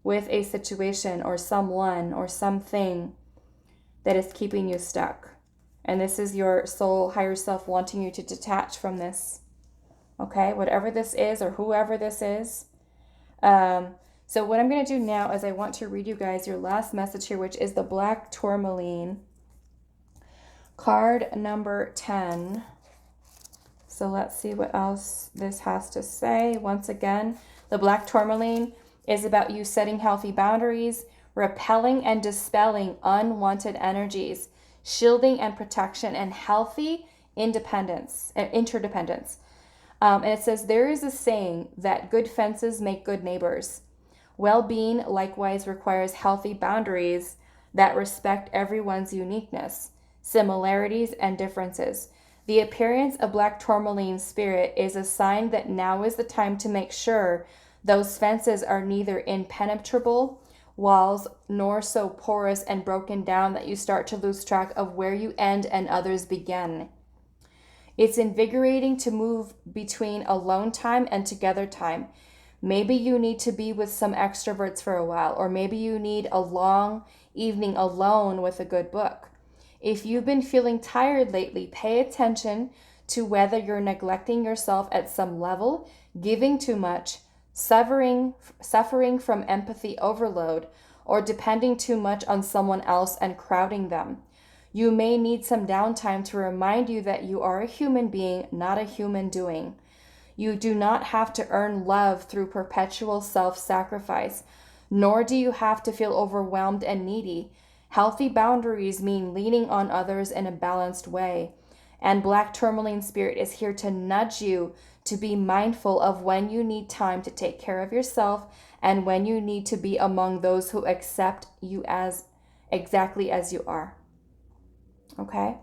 with a situation or someone or something that is keeping you stuck. And this is your soul, higher self, wanting you to detach from this. Okay, whatever this is or whoever this is. So what I'm going to do now is I want to read you guys your last message here, which is the Black Tourmaline, card number 10. So let's see what else this has to say. Once again, the Black Tourmaline is about you setting healthy boundaries, repelling and dispelling unwanted energies, shielding and protection, and healthy independence and interdependence. And it says, there is a saying that good fences make good neighbors. Well-being likewise requires healthy boundaries that respect everyone's uniqueness, similarities, and differences. The appearance of Black Tourmaline spirit is a sign that now is the time to make sure those fences are neither impenetrable walls nor so porous and broken down that you start to lose track of where you end and others begin. It's invigorating to move between alone time and together time. Maybe you need to be with some extroverts for a while, or maybe you need a long evening alone with a good book. If you've been feeling tired lately, pay attention to whether you're neglecting yourself at some level, giving too much, suffering from empathy overload, or depending too much on someone else and crowding them. You may need some downtime to remind you that you are a human being, not a human doing. You do not have to earn love through perpetual self-sacrifice, nor do you have to feel overwhelmed and needy. Healthy boundaries mean leaning on others in a balanced way. And Black Tourmaline Spirit is here to nudge you to be mindful of when you need time to take care of yourself and when you need to be among those who accept you as exactly as you are. Okay?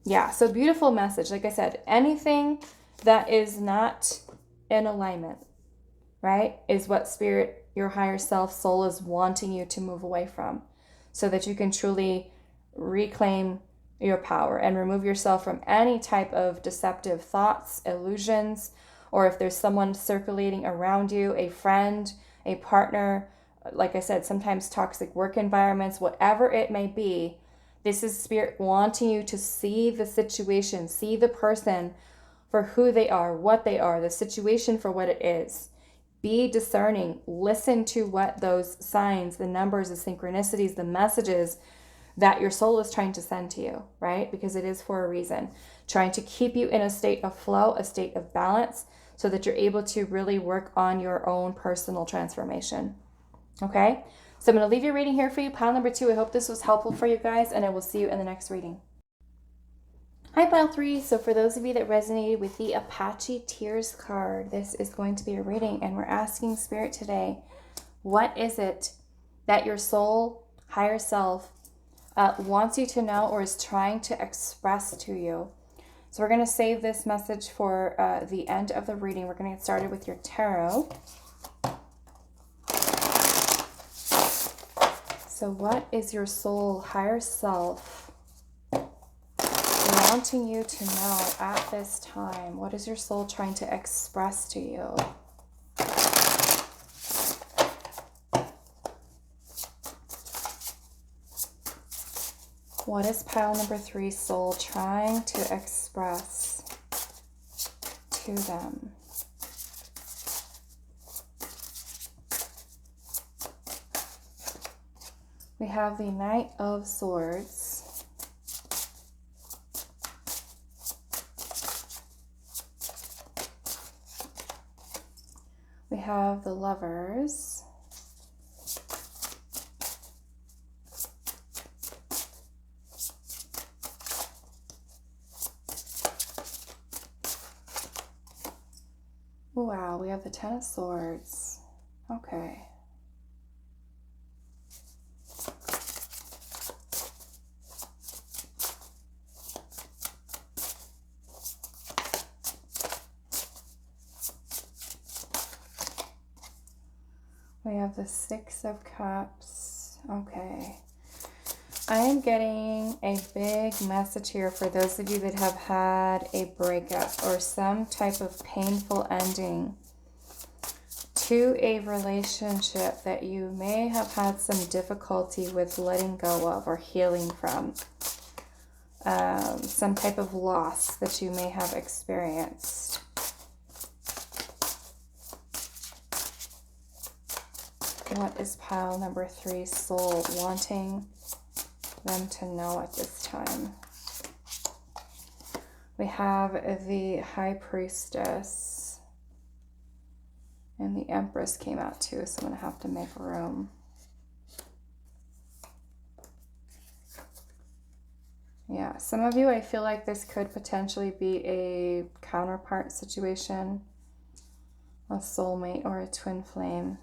Yeah, so beautiful message. Like I said, anything that is not in alignment, right, is what spirit, your higher self, soul is wanting you to move away from so that you can truly reclaim your power and remove yourself from any type of deceptive thoughts, illusions, or if there's someone circulating around you, a friend, a partner, like I said, sometimes toxic work environments, whatever it may be. This is spirit wanting you to see the situation, see the person for who they are, what they are, the situation for what it is. Be discerning. Listen to what those signs, the numbers, the synchronicities, the messages that your soul is trying to send to you, right? Because it is for a reason. Trying to keep you in a state of flow, a state of balance, so that you're able to really work on your own personal transformation. Okay? So I'm going to leave your reading here for you, pile number 2. I hope this was helpful for you guys, and I will see you in the next reading. Hi, pile 3. So for those of you that resonated with the Apache Tears card, this is going to be a reading, and we're asking Spirit today, what is it that your soul, higher self, wants you to know or is trying to express to you? So we're going to save this message for the end of the reading. We're going to get started with your tarot. So what is your soul, higher self, wanting you to know at this time? What is your soul trying to express to you? What is pile number 3 soul trying to express to them? We have the Knight of Swords. We have the Lovers. Wow, we have the Ten of Swords. Okay. We have the Six of Cups. Okay. I am getting a big message here for those of you that have had a breakup or some type of painful ending to a relationship that you may have had some difficulty with letting go of or healing from. Some type of loss that you may have experienced. What is pile number 3 soul wanting them to know at this time? We have the High Priestess, and the Empress came out too, so I'm going to have to make room. Yeah, some of you, I feel like this could potentially be a counterpart situation, a soulmate or a twin flame.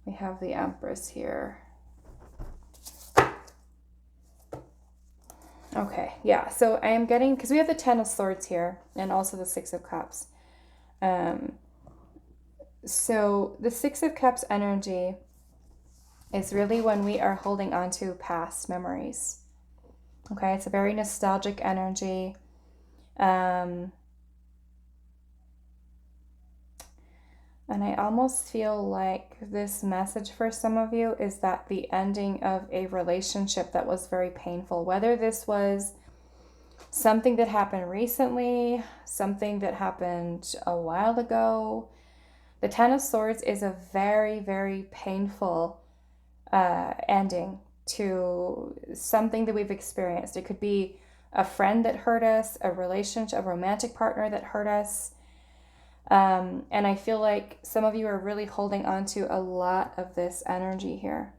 We have the Empress here. Okay, yeah, so I am getting, because we have the Ten of Swords here, and also the Six of Cups. So the Six of Cups energy is really when we are holding on to past memories. Okay, it's a very nostalgic energy. And I almost feel like this message for some of you is that the ending of a relationship that was very painful, whether this was something that happened recently, something that happened a while ago. The Ten of Swords is a very, very painful ending to something that we've experienced. It could be a friend that hurt us, a relationship, a romantic partner that hurt us. And I feel like some of you are really holding on to a lot of this energy here.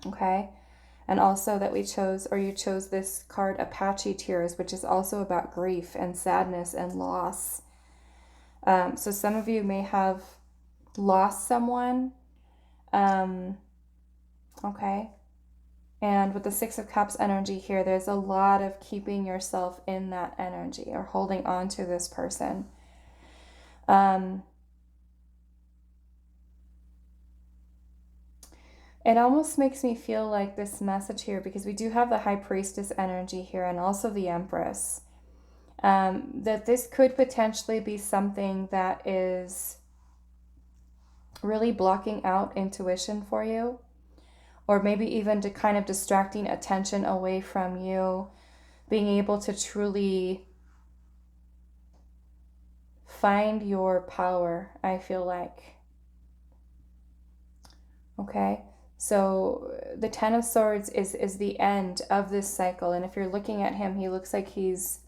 Okay. And also that we chose, or you chose this card, Apache Tears, which is also about grief and sadness and loss. So some of you may have lost someone. Okay. And with the Six of Cups energy here, there's a lot of keeping yourself in that energy or holding on to this person. It almost makes me feel like this message here, because we do have the High Priestess energy here and also the Empress, that this could potentially be something that is really blocking out intuition for you, or maybe even to kind of distracting attention away from you being able to truly find your power, I feel like. Okay. So the Ten of Swords is the end of this cycle. And if you're looking at him, he looks like he's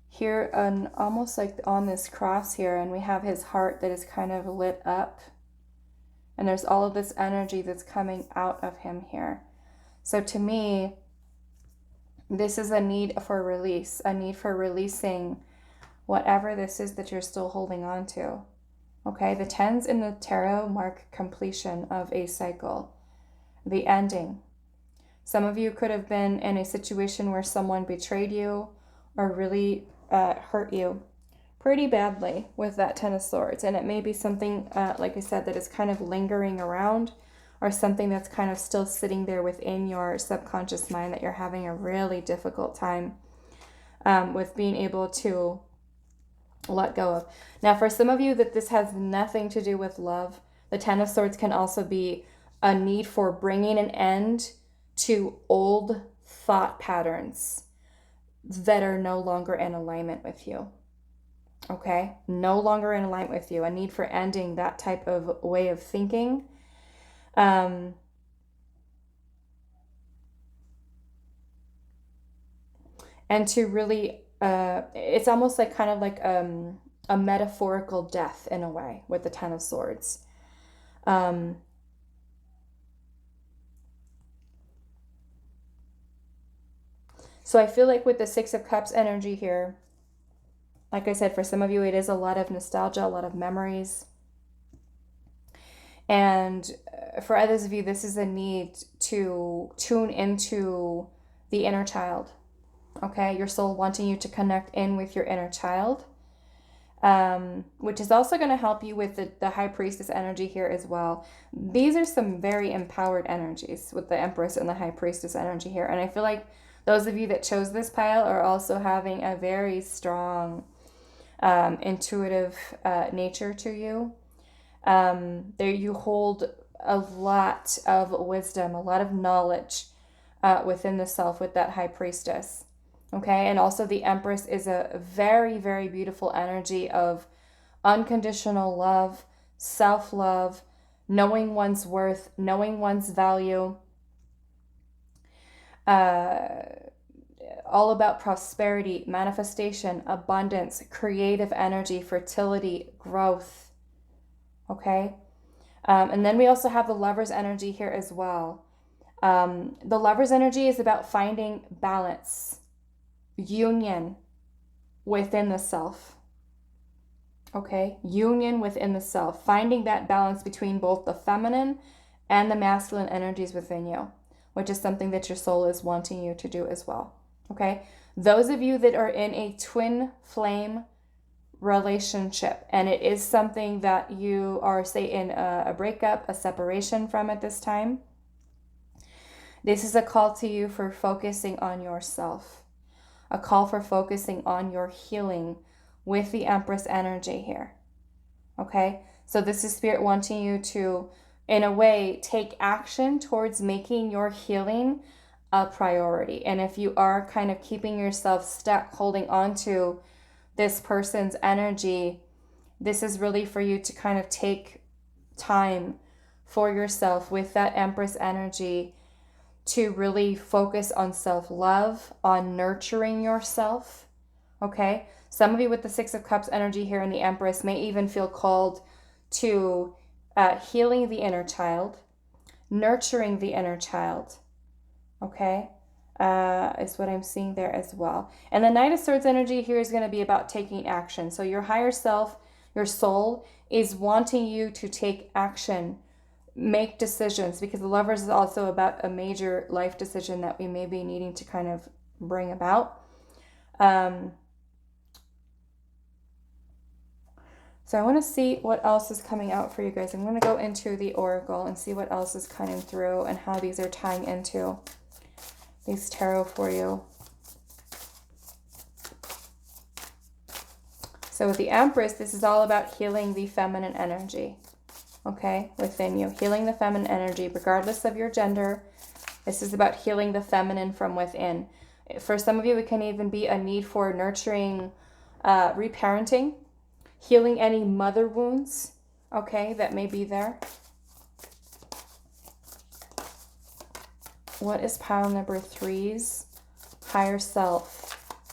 here on almost like on this cross here. And we have his heart that is kind of lit up. And there's all of this energy that's coming out of him here. So to me, this is a need for release, a need for releasing whatever this is that you're still holding on to. Okay, the tens in the tarot mark completion of a cycle, the ending. Some of you could have been in a situation where someone betrayed you or really hurt you pretty badly with that Ten of Swords. And it may be something, like I said, that is kind of lingering around, or something that's kind of still sitting there within your subconscious mind that you're having a really difficult time with being able to let go of. Now, for some of you that this has nothing to do with love, the Ten of Swords can also be a need for bringing an end to old thought patterns that are no longer in alignment with you. Okay? No longer in alignment with you. A need for ending that type of way of thinking. And to really it's almost like kind of like a metaphorical death in a way with the Ten of Swords. So I feel like with the Six of Cups energy here, like I said, for some of you, it is a lot of nostalgia, a lot of memories. And for others of you, this is a need to tune into the inner child. Okay, your soul wanting you to connect in with your inner child, which is also going to help you with the High Priestess energy here as well. These are some very empowered energies with the Empress and the High Priestess energy here. And I feel like those of you that chose this pile are also having a very strong intuitive nature to you. There you hold a lot of wisdom, a lot of knowledge within the self with that High Priestess. Okay, and also the Empress is a very, very beautiful energy of unconditional love, self-love, knowing one's worth, knowing one's value, all about prosperity, manifestation, abundance, creative energy, fertility, growth. Okay, and then we also have the Lover's energy here as well. The Lover's energy is about finding balance, union within the self. Okay, union within the self, finding that balance between both the feminine and the masculine energies within you, which is something that your soul is wanting you to do as well. Okay, those of you that are in a twin flame relationship, and it is something that you are, say, in a breakup, a separation from at this time, this is a call to you for focusing on yourself. a call for focusing on your healing with the Empress energy here. Okay, so this is Spirit wanting you to, in a way, take action towards making your healing a priority. And if you are kind of keeping yourself stuck, holding on to this person's energy, this is really for you to kind of take time for yourself with that Empress energy to really focus on self-love, on nurturing yourself. Okay, some of you with the Six of Cups energy here in the Empress may even feel called to healing the inner child, nurturing the inner child. Okay, is what I'm seeing there as well. And the Knight of Swords energy here is going to be about taking action. So your higher self, your soul, is wanting you to take action, make decisions, because the Lovers is also about a major life decision that we may be needing to kind of bring about. So I want to see what else is coming out for you guys. I'm going to go into the Oracle and see what else is coming through and how these are tying into these tarot for you. So with the Empress, this is all about healing the feminine energy, okay, within you. Healing the feminine energy, regardless of your gender. This is about healing the feminine from within. For some of you, it can even be a need for nurturing, reparenting, healing any mother wounds, okay, that may be there. What is pile number 3's higher self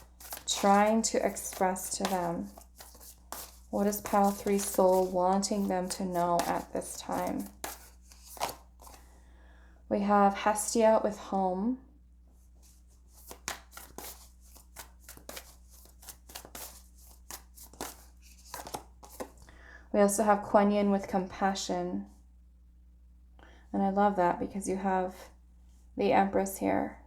trying to express to them? What is pile 3 soul wanting them to know at this time? We have Hestia with home. We also have Kuan Yin with compassion. And I love that because you have the Empress here.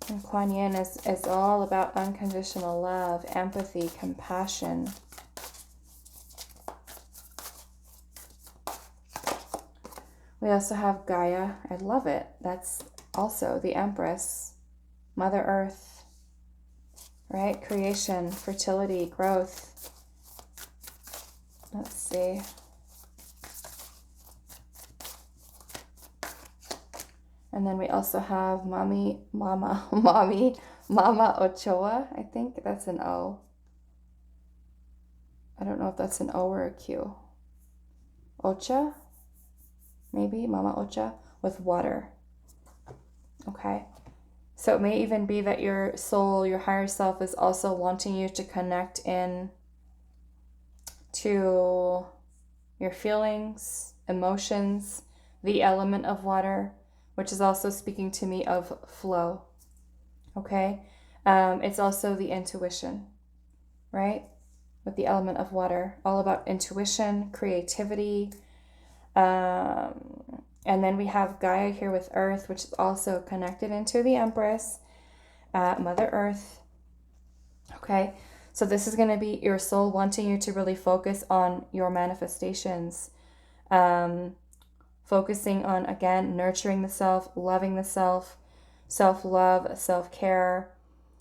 And Kuan Yin is all about unconditional love, empathy, compassion. We also have Gaia. I love it. That's also the Empress, Mother Earth, right? Creation, fertility, growth. Let's see. And then we also have Mama Ochoa. I think that's an O. I don't know if that's an O or a Q. Ocha? Maybe Mama Ocha with water. Okay. So it may even be that your soul, your higher self, is also wanting you to connect in to your feelings, emotions, the element of water, which is also speaking to me of flow, okay? It's also the intuition, right? With the element of water, all about intuition, creativity. And then we have Gaia here with Earth, which is also connected into the Empress, Mother Earth, okay? So this is going to be your soul wanting you to really focus on your manifestations, focusing on, again, nurturing the self, loving the self, self-love, self-care,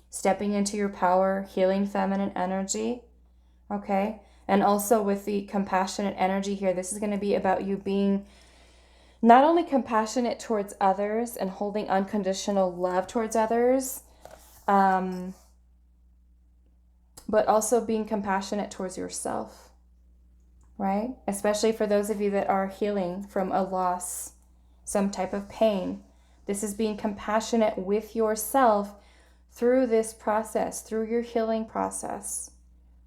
stepping into your power, healing feminine energy, okay? And also with the compassionate energy here, this is going to be about you being not only compassionate towards others and holding unconditional love towards others, but also being compassionate towards yourself. Right? Especially for those of you that are healing from a loss, some type of pain. This is being compassionate with yourself through this process, through your healing process,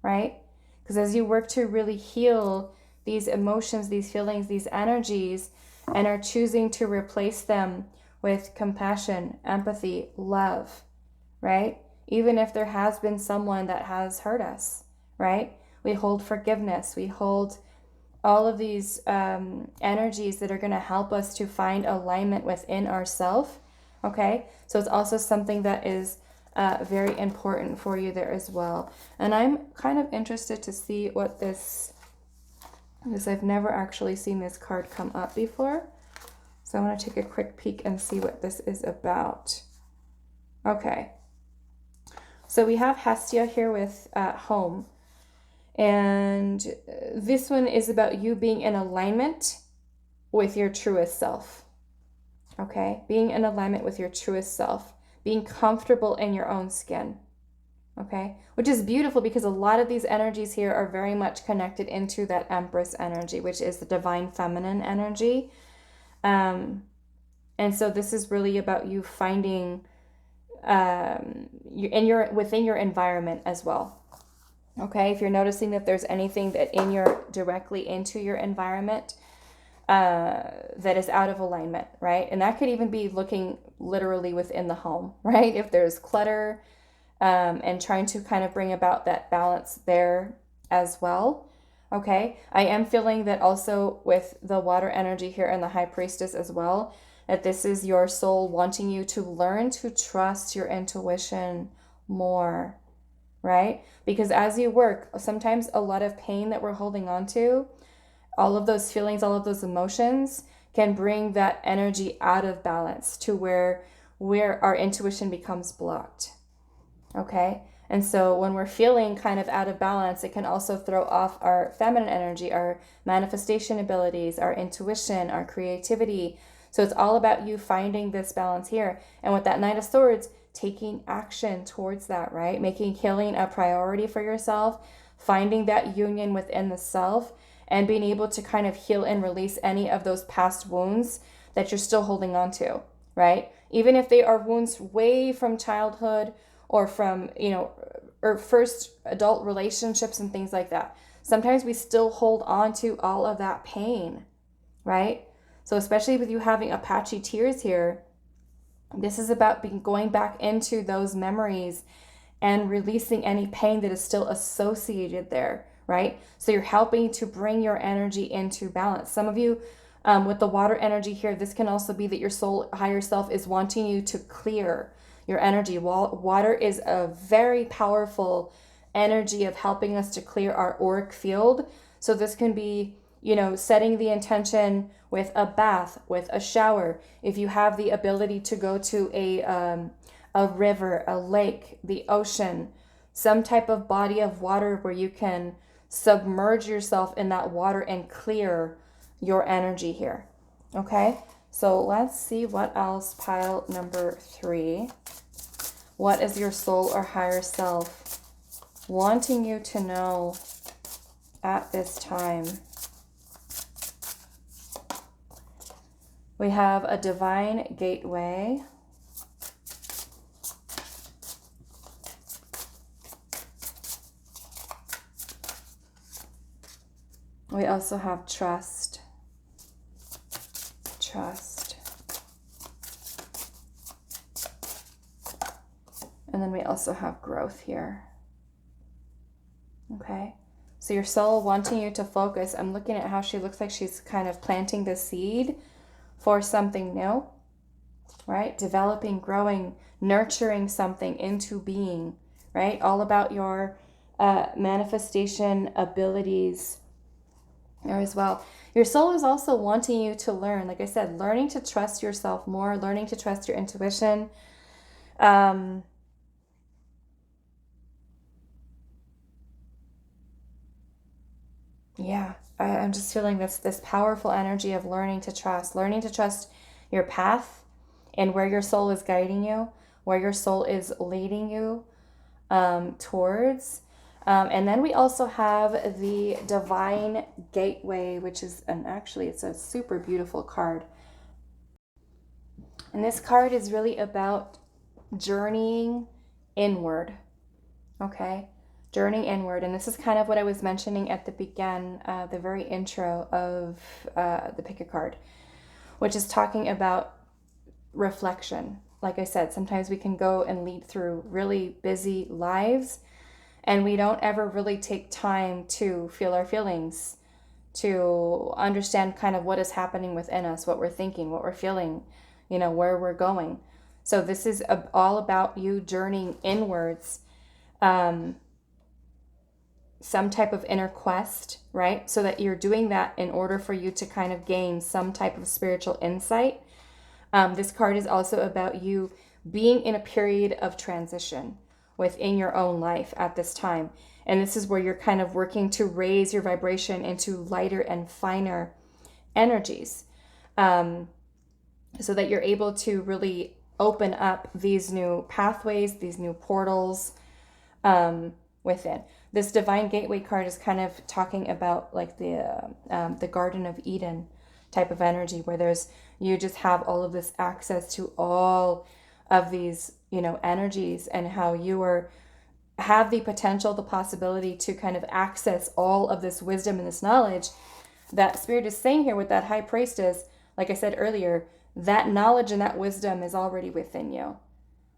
right? Because as you work to really heal these emotions, these feelings, these energies, and are choosing to replace them with compassion, empathy, love, right? Even if there has been someone that has hurt us, right? We hold forgiveness. We hold all of these energies that are going to help us to find alignment within ourselves, okay? So it's also something that is very important for you there as well. And I'm kind of interested to see what this is. I've never actually seen this card come up before. So I want to take a quick peek and see what this is about. Okay, So we have Hestia here with home. And this one is about you being in alignment with your truest self. Okay? Being in alignment with your truest self. Being comfortable in your own skin. Okay? Which is beautiful because a lot of these energies here are very much connected into that Empress energy, which is the divine feminine energy. And so this is really about you finding within your environment as well. Okay, if you're noticing that there's anything that directly into your environment that is out of alignment, right? And that could even be looking literally within the home, right? If there's clutter and trying to kind of bring about that balance there as well. Okay, I am feeling that also with the water energy here and the High Priestess as well, that this is your soul wanting you to learn to trust your intuition more, right? Because as you work, sometimes a lot of pain that we're holding on to, all of those feelings, all of those emotions can bring that energy out of balance to where our intuition becomes blocked. Okay? And so when we're feeling kind of out of balance, it can also throw off our feminine energy, our manifestation abilities, our intuition, our creativity. So it's all about you finding this balance here. And with that Knight of Swords, taking action towards that, right? Making healing a priority for yourself, finding that union within the self, and being able to kind of heal and release any of those past wounds that you're still holding on to, right? Even if they are wounds way from childhood or from, or first adult relationships and things like that. Sometimes we still hold on to all of that pain, right? So especially with you having Apache tears here, this is about going back into those memories and releasing any pain that is still associated there, right? So you're helping to bring your energy into balance. Some of you, with the water energy here, this can also be that your soul, higher self, is wanting you to clear your energy. Water is a very powerful energy of helping us to clear our auric field. So this can be, setting the intention with a bath, with a shower. If you have the ability to go to a river, a lake, the ocean, some type of body of water where you can submerge yourself in that water and clear your energy here. Okay? So let's see what else. Pile number 3. What is your soul or higher self wanting you to know at this time? We have a divine gateway. We also have trust. And then we also have growth here. Okay. So your soul wanting you to focus. I'm looking at how she looks like she's kind of planting the seed for something new, right? Developing, growing, nurturing something into being, right? All about your manifestation abilities there as well. Your soul is also wanting you to learn, like I said, learning to trust yourself more, learning to trust your intuition. I'm just feeling this powerful energy of learning to trust your path and where your soul is guiding you, where your soul is leading you towards. And then we also have the divine gateway, which is it's a super beautiful card. And this card is really about journeying inward. Okay? Journeying inward. And this is kind of what I was mentioning at the very intro of the pick a card, which is talking about reflection. Like I said, sometimes we can go and lead through really busy lives and we don't ever really take time to feel our feelings, to understand kind of what is happening within us, what we're thinking, what we're feeling, where we're going. So this is all about you journeying inwards, some type of inner quest, right? So that you're doing that in order for you to kind of gain some type of spiritual insight. This card is also about you being in a period of transition, within your own life at this time. And this is where you're kind of working to raise your vibration into lighter and finer energies, so that you're able to really open up these new pathways, these new portals within. This Divine Gateway card is kind of talking about like the Garden of Eden type of energy, where you just have all of this access to all of these, energies, and how you have the potential, the possibility to kind of access all of this wisdom and this knowledge that Spirit is saying here with that High Priestess. Like I said earlier, that knowledge and that wisdom is already within you,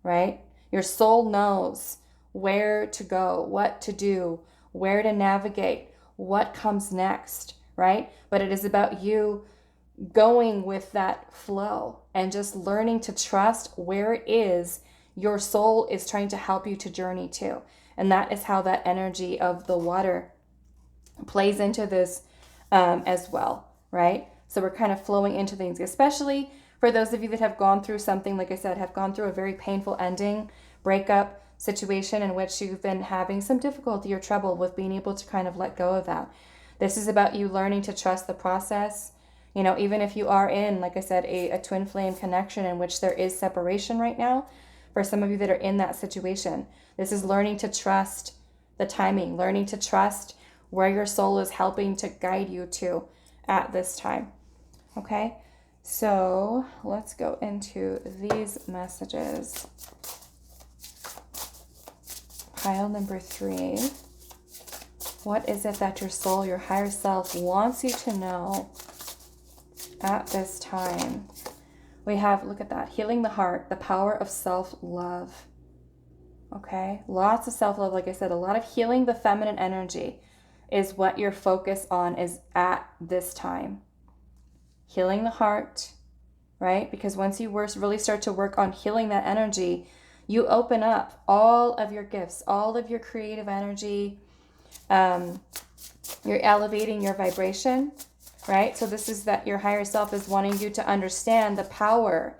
right? Your soul knows where to go, what to do, where to navigate, what comes next, right? But it is about you going with that flow and just learning to trust where it is your soul is trying to help you to journey to. And that is how that energy of the water plays into this as well, right? So we're kind of flowing into things, especially for those of you that have gone through something, like I said, have gone through a very painful ending, breakup situation in which you've been having some difficulty or trouble with being able to kind of let go of that. This is about you learning to trust the process. Even if you are in, like I said, a twin flame connection in which there is separation right now, for some of you that are in that situation, this is learning to trust the timing, learning to trust where your soul is helping to guide you to at this time. Okay, so let's go into these messages. Pile number 3. What is it that your soul, your higher self, wants you to know at this time? We have, look at that, healing the heart, the power of self-love. Okay, lots of self-love. Like I said, a lot of healing the feminine energy is what your focus on is at this time. Healing the heart, right? Because once you really start to work on healing that energy, you open up all of your gifts, all of your creative energy. You're elevating your vibration, right? So this is that your higher self is wanting you to understand the power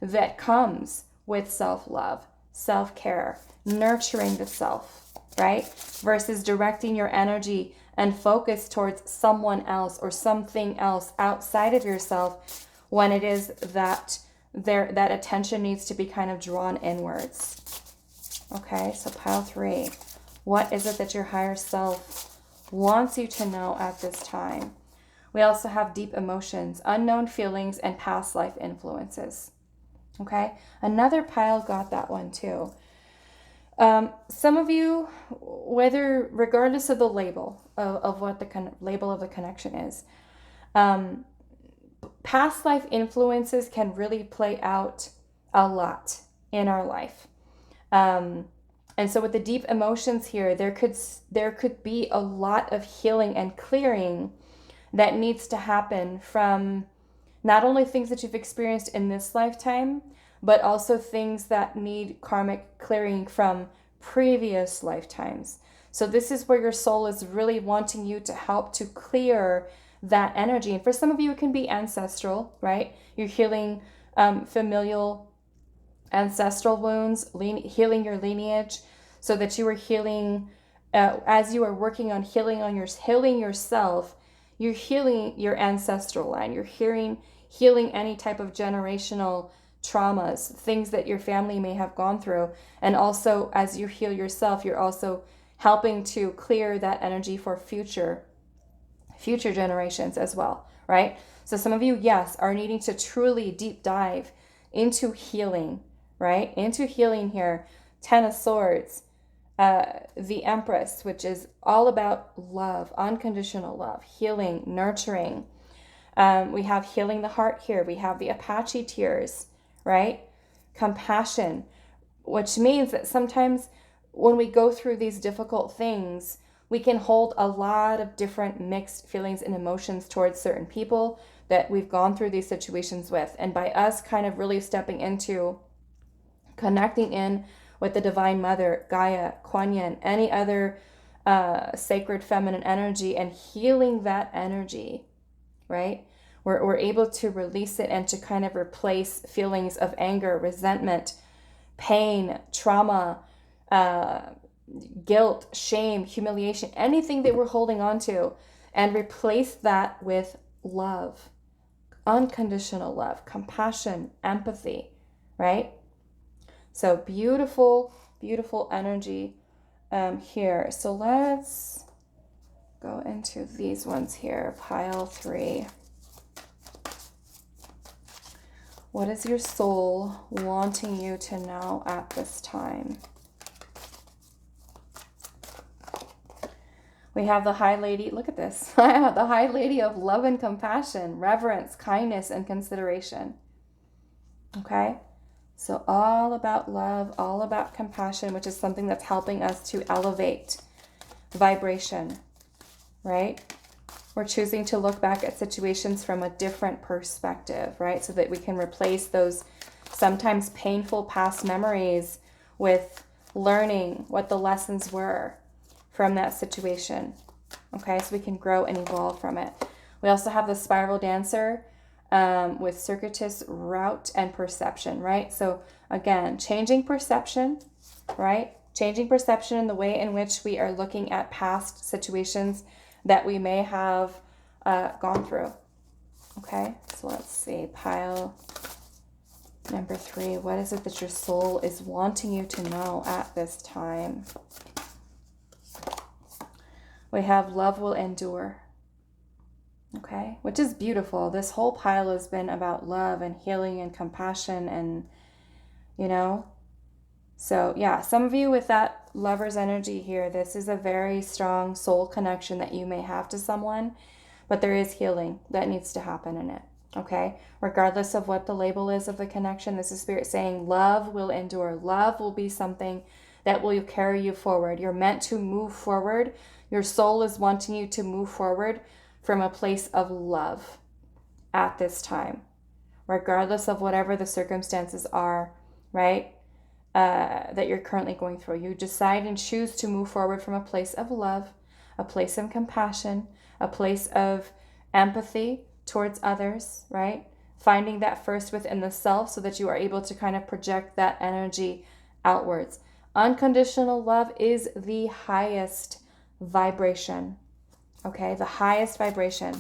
that comes with self-love, self-care, nurturing the self, right? Versus directing your energy and focus towards someone else or something else outside of yourself, when it is that that attention needs to be kind of drawn inwards. Okay, so pile 3. What is it that your higher self wants you to know at this time? We also have deep emotions, unknown feelings, and past life influences. Okay, another pile got that one too. Some of you, regardless of the label of what the label of the connection is, past life influences can really play out a lot in our life. And so with the deep emotions here, there could be a lot of healing and clearing that needs to happen from not only things that you've experienced in this lifetime, but also things that need karmic clearing from previous lifetimes. So this is where your soul is really wanting you to help to clear that energy. And for some of you, it can be ancestral, right? You're healing familial ancestral wounds, healing your lineage, so that you are healing, as you are working on healing yourself, you're healing your ancestral line. You're healing any type of generational traumas, things that your family may have gone through. And also, as you heal yourself, you're also helping to clear that energy for future generations as well, right? So some of you, yes, are needing to truly deep dive into healing, right? Into healing here. 10 of Swords, the Empress, which is all about love, unconditional love, healing, nurturing. We have healing the heart here. We have the Apache tears, right? Compassion, which means that sometimes when we go through these difficult things, we can hold a lot of different mixed feelings and emotions towards certain people that we've gone through these situations with. And by us kind of really stepping into connecting in with the Divine Mother, Gaia, Kuan Yin, any other sacred feminine energy, and healing that energy, right? We're able to release it and to kind of replace feelings of anger, resentment, pain, trauma, guilt, shame, humiliation, anything that we're holding on to, and replace that with love, unconditional love, compassion, empathy, right? So beautiful, beautiful energy here. So let's go into these ones here. Pile 3. What is your soul wanting you to know at this time? We have the High Lady. Look at this. The High Lady of love and compassion, reverence, kindness, and consideration. Okay? So all about love, all about compassion, which is something that's helping us to elevate vibration, right? We're choosing to look back at situations from a different perspective, right? So that we can replace those sometimes painful past memories with learning what the lessons were from that situation, okay? So we can grow and evolve from it. We also have the Spiral Dancer with circuitous route and perception, right? So again, changing perception, right? Changing perception in the way in which we are looking at past situations that we may have gone through, okay? So let's see, pile number 3. What is it that your soul is wanting you to know at this time? We have love will endure, okay, which is beautiful. This whole pile has been about love and healing and compassion and, you know, so yeah, some of you with that Lover's energy here, this is a very strong soul connection that you may have to someone, but there is healing that needs to happen in it, okay? Regardless of what the label is of the connection, this is Spirit saying love will endure. Love will be something that will carry you forward. You're meant to move forward. Your soul is wanting you to move forward from a place of love at this time, regardless of whatever the circumstances are, right? That you're currently going through. You decide and choose to move forward from a place of love, a place of compassion, a place of empathy towards others, right? Finding that first within the self so that you are able to kind of project that energy outwards. Unconditional love is the highest vibration, okay? The highest vibration.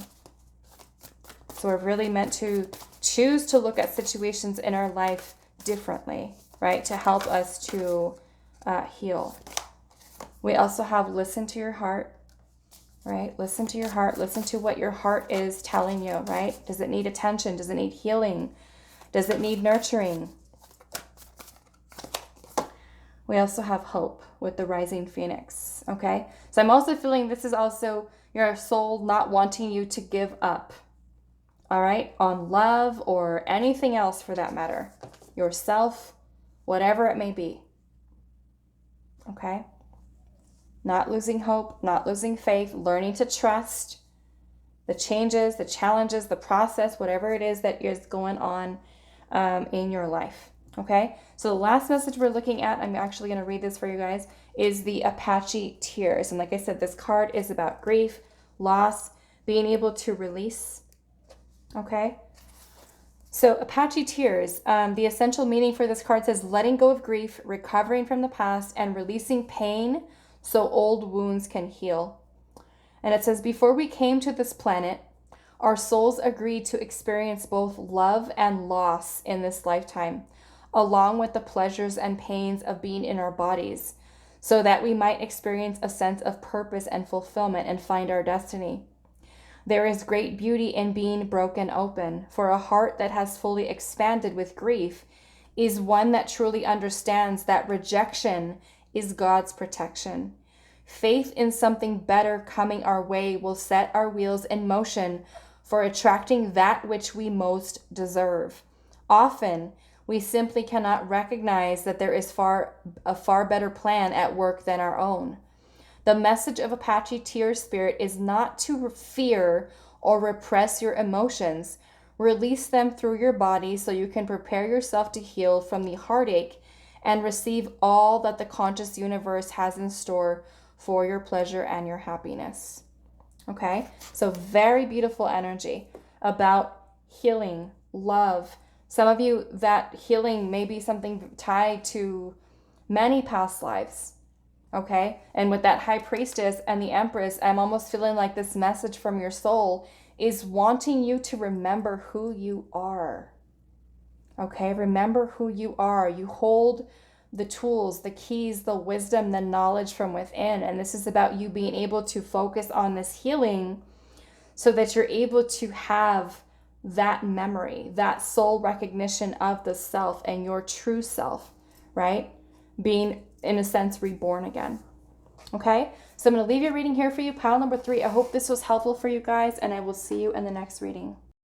So we're really meant to choose to look at situations in our life differently, right? To help us to heal. We also have listen to your heart, right? Listen to your heart. Listen to what your heart is telling you, right? Does it need attention? Does it need healing? Does it need nurturing? We also have hope with the rising phoenix, okay? So I'm also feeling this is also your soul not wanting you to give up, all right? On love or anything else for that matter. Yourself, whatever it may be, okay? Not losing hope, not losing faith, learning to trust the changes, the challenges, the process, whatever it is that is going on in your life, okay? So the last message we're looking at, I'm actually going to read this for you guys, is the Apache Tears. And like I said, this card is about grief, loss, being able to release, okay? So Apache Tears, the essential meaning for this card says letting go of grief, recovering from the past, and releasing pain so old wounds can heal. And it says, before we came to this planet, our souls agreed to experience both love and loss in this lifetime, along with the pleasures and pains of being in our bodies, so that we might experience a sense of purpose and fulfillment and find our destiny. There is great beauty in being broken open, for a heart that has fully expanded with grief is one that truly understands that rejection is God's protection. Faith in something better coming our way will set our wheels in motion for attracting that which we most deserve. Often, we simply cannot recognize that there is a far better plan at work than our own. The message of Apache Tear Spirit is not to fear or repress your emotions. Release them through your body so you can prepare yourself to heal from the heartache and receive all that the conscious universe has in store for your pleasure and your happiness. Okay? So very beautiful energy about healing, love. Some of you, that healing may be something tied to many past lives. Okay? And with that High Priestess and the Empress, I'm almost feeling like this message from your soul is wanting you to remember who you are. Okay? Remember who you are. You hold the tools, the keys, the wisdom, the knowledge from within. And this is about you being able to focus on this healing so that you're able to have that memory, that soul recognition of the self and your true self, right? Being, in a sense, reborn again. Okay? So I'm going to leave your reading here for you, pile number 3. I hope this was helpful for you guys, and I will see you in the next reading.